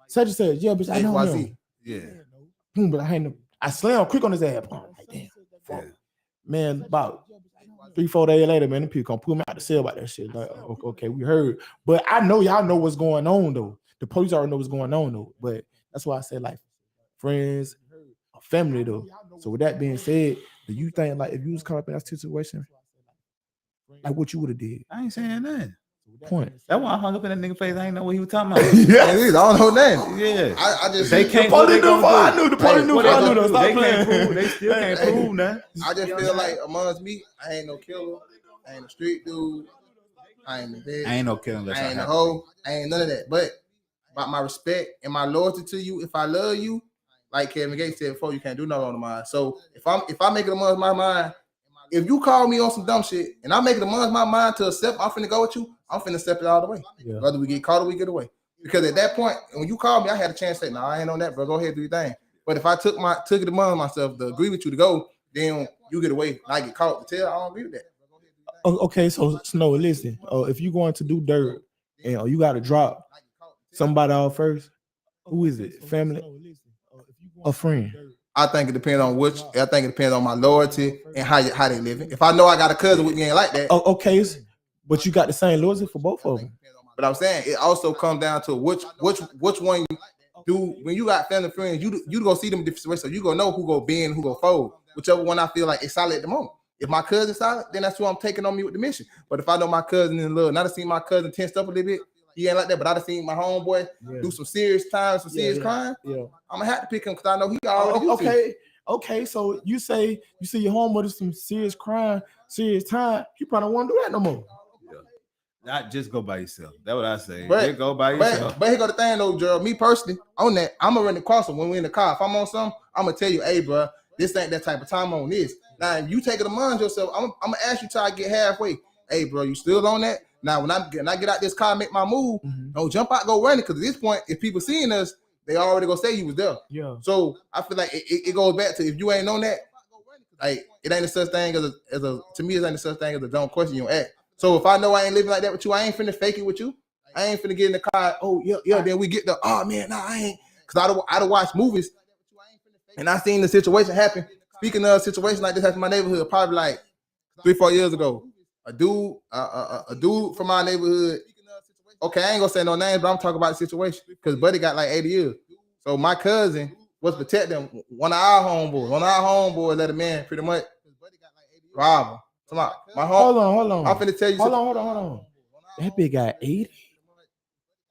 such and such. Yeah, but I know him.
Yeah.
But I ain't. I slammed quick on his ass. Like, damn.
Yeah.
Man, about 3-4 days later, man, the people gonna pull me out the cell about that shit. Like, okay, we heard. But I know y'all know what's going on though. The police already know what's going on though. But that's why I said, like, friends, family though. So with that being said, do you think, like, if you was caught up in that situation, like, what you would have did?
I ain't saying nothing.
Point.
That's why I hung up in that nigga face. I ain't know what he was talking about.
I don't know nothing.
Yeah.
I just
They can't.
The police knew before I knew. The police knew before I knew. Stop
They
playing.
can't prove. They still can't prove nothing.
I just feel like amongst me, I ain't no killer. I ain't a street dude. I ain't a bitch.
I ain't no killing.
I ain't a hoe. I ain't none of that. But about my respect and my loyalty to you, if I love you, like Kevin Gates said before, you can't do nothing on the mind. So if I make it amongst my mind, if you call me on some dumb shit and I make it amongst my mind to accept, I'm finna go with you. I'm finna step it all the way.
Yeah.
Whether we get caught or we get away. Because at that point, when you called me, I had a chance to say, no, I ain't on that, bro. Go ahead, do your thing. But if I took it among myself to agree with you to go, then you get away and I get caught to tell, I don't agree with that.
Okay, so Snow, listen. If you going to do dirt and you got to drop somebody off first, who is it? Family or friend?
I think it depends on which. I think it depends on my loyalty and how they living. If I know I got a cousin with me ain't like that.
Oh, okay, but you got the same loyalty for both of them.
But I'm saying it also comes down to which one you do. When you got family friends, you go see them different ways, so you go know who go bend, who go fold. Whichever one I feel like is solid at the moment. If my cousin's solid, then that's who I'm taking on me with the mission. But if I know my cousin in love, and I done seen my cousin tensed up a little bit, he ain't like that. But I done seen my homeboy do some serious time, some serious crime. Yeah, I'm gonna have to pick him because I know he already.
Okay. So you say you see your homeboy do some serious crime, serious time. He probably won't do that no more.
Not just go by yourself. That's what I say.
But,
just go by yourself.
But here go the thing though, Gerald. Me personally, on that, I'm gonna run across him when we're in the car. If I'm on something, I'm gonna tell you, hey, bro, this ain't that type of time on this. Now, if you take it among yourself, I'm gonna ask you till I get halfway. Hey, bro, you still on that? Now, when I get out this car and make my move, don't jump out, go running. Because at this point, if people seeing us, they already gonna say you was there. Yeah. So I feel like it goes back to, if you ain't on that, like, it ain't a such thing as a to me, it ain't a such thing as a don't question you act. So if I know I ain't living like that with you, I ain't finna fake it with you. I ain't finna get in the car. Oh yeah. Then we get the, oh man, nah, I ain't. Because I don't watch movies, and I seen the situation happen. Speaking of a situation like this happened in my neighborhood, probably like 3-4 years ago. A dude from my neighborhood. Okay, I ain't gonna say no names, but I'm talking about the situation because Buddy got like 80 years. So my cousin was protecting one of our homeboys let a man pretty much rob him. So my home.
Hold on.
I'm finna tell you.
Hold on. That big got 80.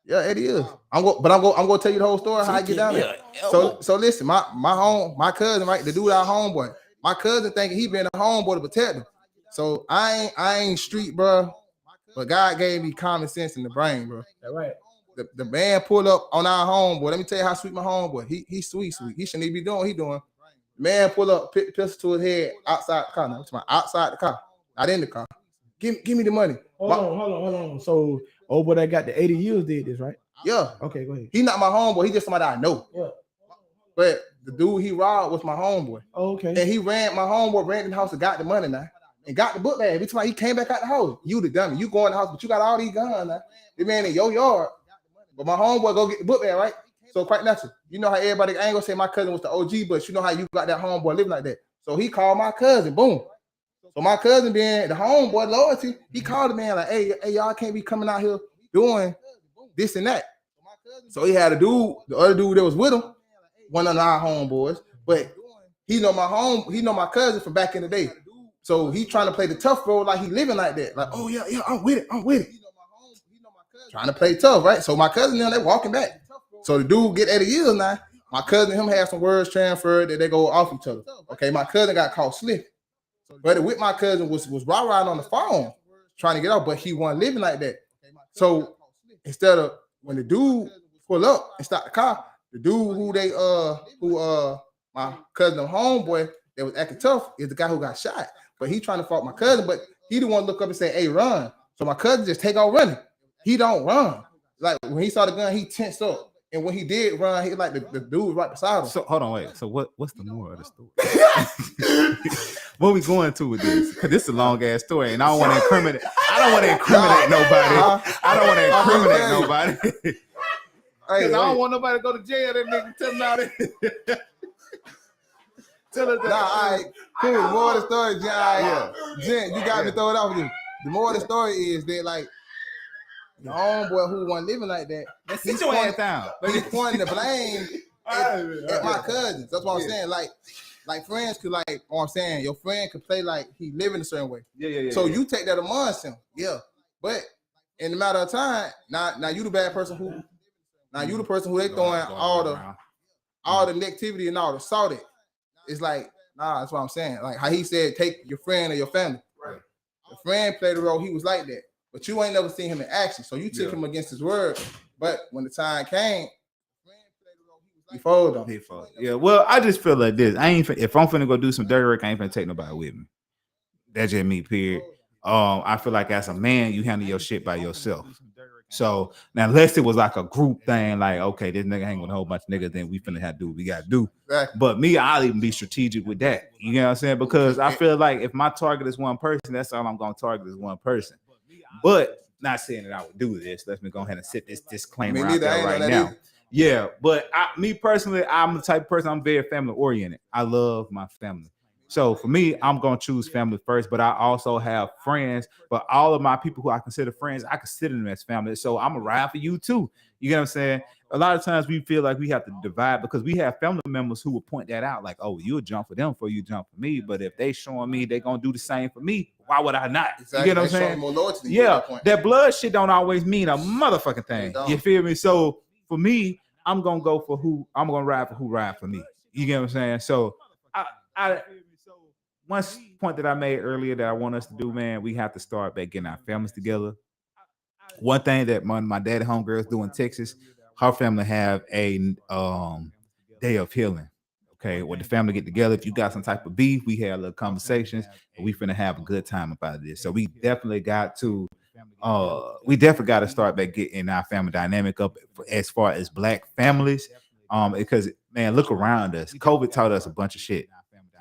Yeah, 80 years. I'm gonna tell you the whole story how I get down there. So listen, my cousin, right, the dude our homeboy. My cousin thinking he been a homeboy to protect him. So I ain't street, bro. But God gave me common sense in the brain, bro.
That's right.
The man pulled up on our homeboy. Let me tell you how sweet my homeboy. He's sweet. He shouldn't even be doing what he doing. The man pulled up, picked the pistol to his head outside the car. Outside the car, not in the car. Give me the money.
Hold on. So, boy that got the 80 years did this, right?
Yeah.
Okay, go ahead.
He not my homeboy. He just somebody I know. Yeah. But the dude he robbed was my homeboy.
Oh, okay.
And my homeboy ran in the house and got the money now. And got the book bag. Every time he came back out the house, you the dummy. You go in the house, but you got all these guns now. The man in your yard. But my homeboy go get the book bag, right? So quite natural. You know how everybody, I ain't gonna say my cousin was the OG, but you know how you got that homeboy living like that. So he called my cousin, boom. So my cousin being the homeboy loyalty, he called the man like, hey, y'all can't be coming out here doing this and that. So he had a dude, the other dude that was with him, one of our homeboys, but he know my cousin from back in the day. So he trying to play the tough role like he living like that. Like, oh yeah, I'm with it. Trying to play tough, right? So my cousin and them, they walking back. So the dude get 80 years now. My cousin and him have some words transferred that they go off each other. Okay, my cousin got caught slipping. But with my cousin was rah-rahing on the phone, trying to get out, but he wasn't living like that. So instead of when the dude pull up and stop the car, the dude who my cousin homeboy that was acting tough is the guy who got shot. But he trying to fault my cousin, but he the one look up and say, hey, run. So my cousin just take off running. He don't run. Like when he saw the gun, he tensed up. And when he did run, he like the dude right beside him.
So hold on, wait. So what's the moral of the story? What we going to with this? Because this is a long ass story, and I don't want to incriminate. I don't want to incriminate nobody. I don't want to incriminate nobody. Because I don't want nobody to go to jail. That nigga tell them out it. Tell us that.
All right, cool. The more of the story, Jen, you got me throw it off with you. The more of the story is that like the homeboy who wasn't living like that.
Sit your ass down.
He's pointing the blame at my cousins. That's what I'm saying. Like friends could like, what I'm saying, your friend could play like he living a certain way.
Yeah.
So you take that amongst him. Yeah. But in a matter of time, now you the bad person who you the person who they throwing all the negativity and all the salt at. It's like, nah, that's what I'm saying. Like how he said, take your friend or your family. Right. The friend played a role, he was like that. But you ain't never seen him in action. So you took him against his word. But when the time came, he folded him.
Yeah, well, I just feel like this. If I'm finna go do some dirty work, I ain't finna take nobody with me. That's just me, period. I feel like as a man, you handle your shit by yourself. So now, unless it was like a group thing, like, okay, this nigga hang with a whole bunch of niggas, then we finna have to do what we gotta do.
Exactly.
But me, I'll even be strategic with that. You know what I'm saying? Because I feel like if my target is one person, that's all I'm gonna target is one person. But not saying that I would do this. Let me go ahead and set this disclaimer out there right now. Yeah, but me personally, I'm the type of person, I'm very family oriented. I love my family. So for me, I'm going to choose family first, but I also have friends, but all of my people who I consider friends, I consider them as family. So I'm going to ride for you too. You get what I'm saying? A lot of times we feel like we have to divide because we have family members who will point that out like, oh, you'll jump for them before you jump for me. But if they showing me they're going to do the same for me, why would I not?
Exactly.
You get what I'm saying?
More loyalty
yeah, that blood shit don't always mean a motherfucking thing. You feel me? So for me, I'm going to go for I'm going to ride for who ride for me. You get what I'm saying? So one point that I made earlier that I want us to do, man, we have to start back getting our families together. One thing that my daddy homegirls do in Texas, her family have a day of healing. Okay, when the family get together, if you got some type of beef, we have little conversations, and we finna have a good time about this. So we definitely got to start back getting our family dynamic up as far as Black families. Because man, look around us. COVID taught us a bunch of shit.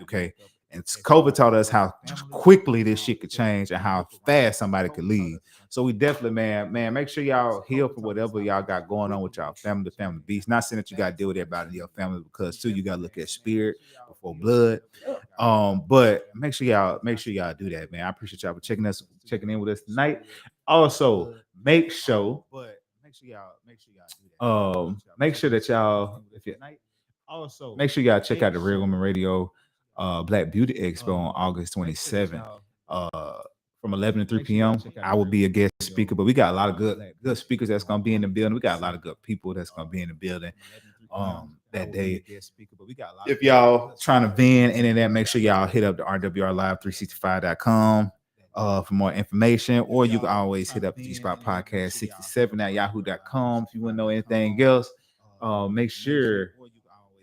Okay. And COVID taught us how quickly this shit could change and how fast somebody could leave. So we definitely, man, make sure y'all heal for whatever y'all got going on with y'all family beast. Not saying that you got to deal with everybody in your family because too, you got to look at spirit before blood. But make sure y'all do that, man. I appreciate y'all for checking in with us tonight. Also, make sure y'all check out the Real Women Radio Black Beauty Expo on August 27th from 11 to 3 p.m. I will be a guest speaker, but we got a lot of good speakers that's going to be in the building. We got a lot of good people that's going to be in the building that day. If y'all trying to vend any of that, make sure y'all hit up the rwrlive365.com for more information, or you can always hit up the G-Spot Podcast 67 at yahoo.com if you want to know anything else. Make sure,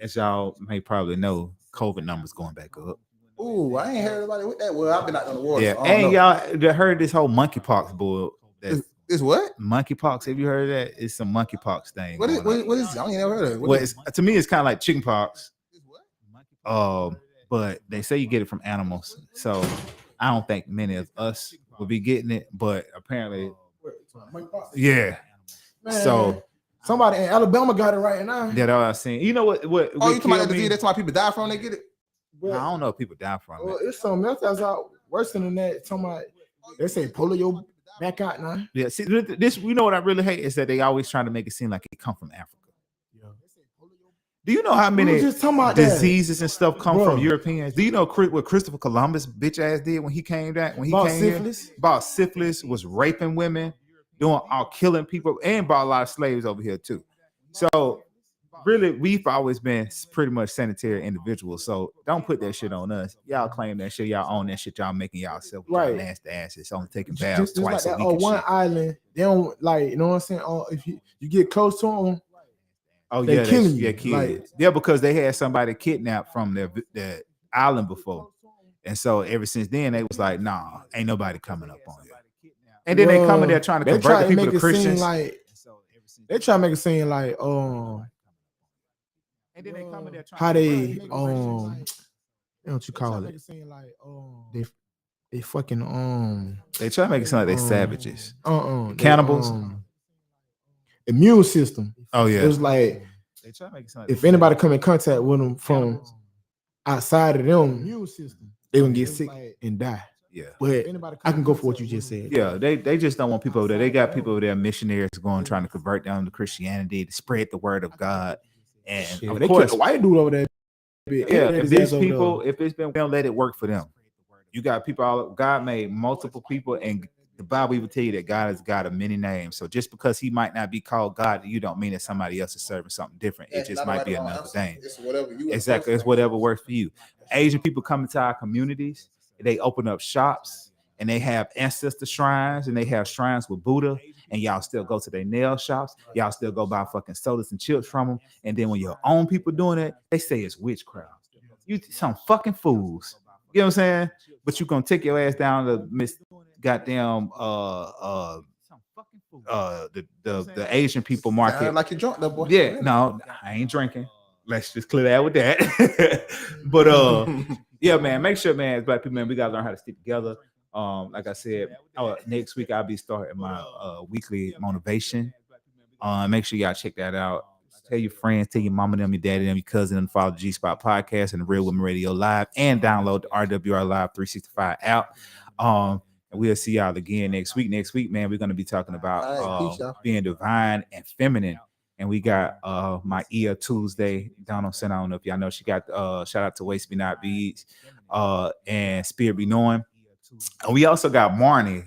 as y'all may probably know, COVID numbers going back up.
Ooh, I ain't heard anybody with that. Well, I've been out on the water.
Yeah, and y'all heard this whole monkeypox bull.
It's what?
Monkeypox. Have you heard of that? It's some monkeypox thing.
What is? I ain't never heard of it.
To me, it's kind of like chickenpox. But they say you get it from animals. So I don't think many of us will be getting it, but apparently, yeah.
Man,
so
somebody in Alabama got it right now.
That's all I've seen. You know what?
Oh, you talking about that disease? That's why people die from? They get it.
I don't know if people die from it.
It's something else that's out worse than that. Talking about they say pull your back out now.
Yeah, see this. You know what I really hate is that they always trying to make it seem like it come from Africa. Do you know how many
just talking about
diseases and stuff come from
Bro.
Europeans? Do you know what Christopher Columbus bitch ass did when he came back? When he
About
came
syphilis?
here, about syphilis, was raping women, killing people, and brought a lot of slaves over here too. So really, we've always been pretty much sanitary individuals. So don't put that shit on us. Y'all claim that shit, y'all own that shit, y'all making yourself
Right.
nasty asses, only taking baths
Just
twice
like
a
that,
week. And
one
shit.
island, they don't like, you know what I'm saying? If you get close to them,
Oh
they
yeah,
killing you.
yeah, kids.
Like,
Yeah, because they had somebody kidnapped from their island before, and so ever since then they was like, nah, ain't nobody coming up on you. And then they come in there trying to convert the people to Christians.
They try to make it seem like
and then they come in there trying
how
to
they
convert the people to Christians.
what you call it? They fucking
They try to make it sound like they savages,
cannibals. Immune system.
Oh yeah,
It was like
they try to make it sound like
if anybody come in contact with them from outside of them, they gonna get sick and die.
Yeah,
But I can go for what you just said.
yeah, they just don't want people over there. They got people over there, missionaries going trying to convert them to Christianity, to spread the word of God, and
Shit,
of
they
course,
killed a white dude over there.
yeah, if these people, if it's been, don't let it work for them. You got people. God made multiple people, and the Bible even tell you that God is God of many names. So just because He might not be called God, you don't mean that somebody else is serving something different. It just might be another thing.
It's whatever you
Exactly, it's whatever works for you. Asian people come into our communities. They open up shops, and they have ancestor shrines, and they have shrines with Buddha. And y'all still go to their nail shops. Y'all still go buy fucking sodas and chips from them. And then when your own people doing it, they say it's witchcraft. You some fucking fools. You know what I'm saying? But you gonna take your ass down to Miss goddamn the Asian people market.
Like you drunk, that boy.
Yeah, no, I ain't drinking. Let's just clear that with that. But yeah, man, make sure, man, as black people, man, we gotta learn how to stick together. Like I said, next week I'll be starting my weekly motivation. Make sure y'all check that out. Tell your friends, tell your mama, them, your daddy, them, your cousin, and follow the G Spot Podcast and the Real Women Radio Live, and download the RWR Live 365 app. And we'll see y'all again next week. Next week, man, we're gonna be talking about being divine and feminine. And we got my Ear Tuesday down on Center. I don't know if y'all know, she got shout out to Waste Be Not Beads and Spirit Be Knowing. And we also got Marnie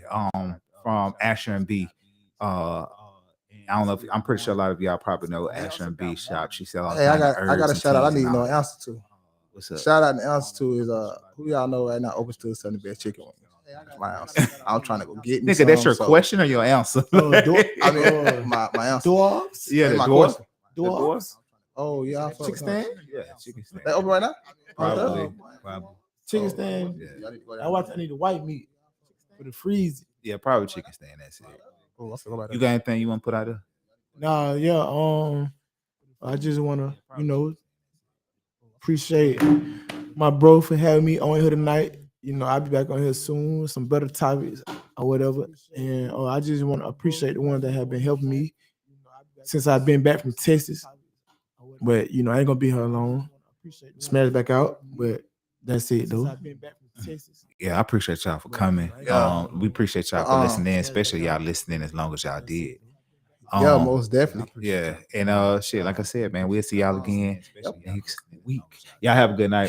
from Asher and B. I don't know if I'm pretty sure a lot of y'all probably know Asher and B shop. She sells.
Hey, I got a shout out. I need to know an answer to.
What's up?
Shout out and answer to is who y'all know right now open still selling the best chicken wings. That's my answer. I'm trying to go get me.
Nigga, that's your question or your answer?
I mean, my answer.
Dwarfs?
Yeah, the
my
dwarf.
question.
Dwarfs?
Oh yeah,
Chicken stand?
Yeah, chicken stand.
They open right now?
Probably.
Chicken stand.
Yeah.
I need the white meat for the freeze.
Yeah, probably chicken stand. That's it.
Oh, I forgot about
You
that.
got anything you want to put out there?
Nah, yeah. I just wanna, appreciate my bro for having me on here tonight. I'll be back on here soon with some better topics or whatever. And I just want to appreciate the ones that have been helping me since I've been back from Texas. But I ain't gonna be here alone. Smash back out, but that's it though.
Yeah, I appreciate y'all for coming. We appreciate y'all for listening, especially y'all listening as long as y'all did.
Yeah, most definitely.
Yeah, and shit, like I said, man, we'll see y'all again next week. Y'all have a good night, man.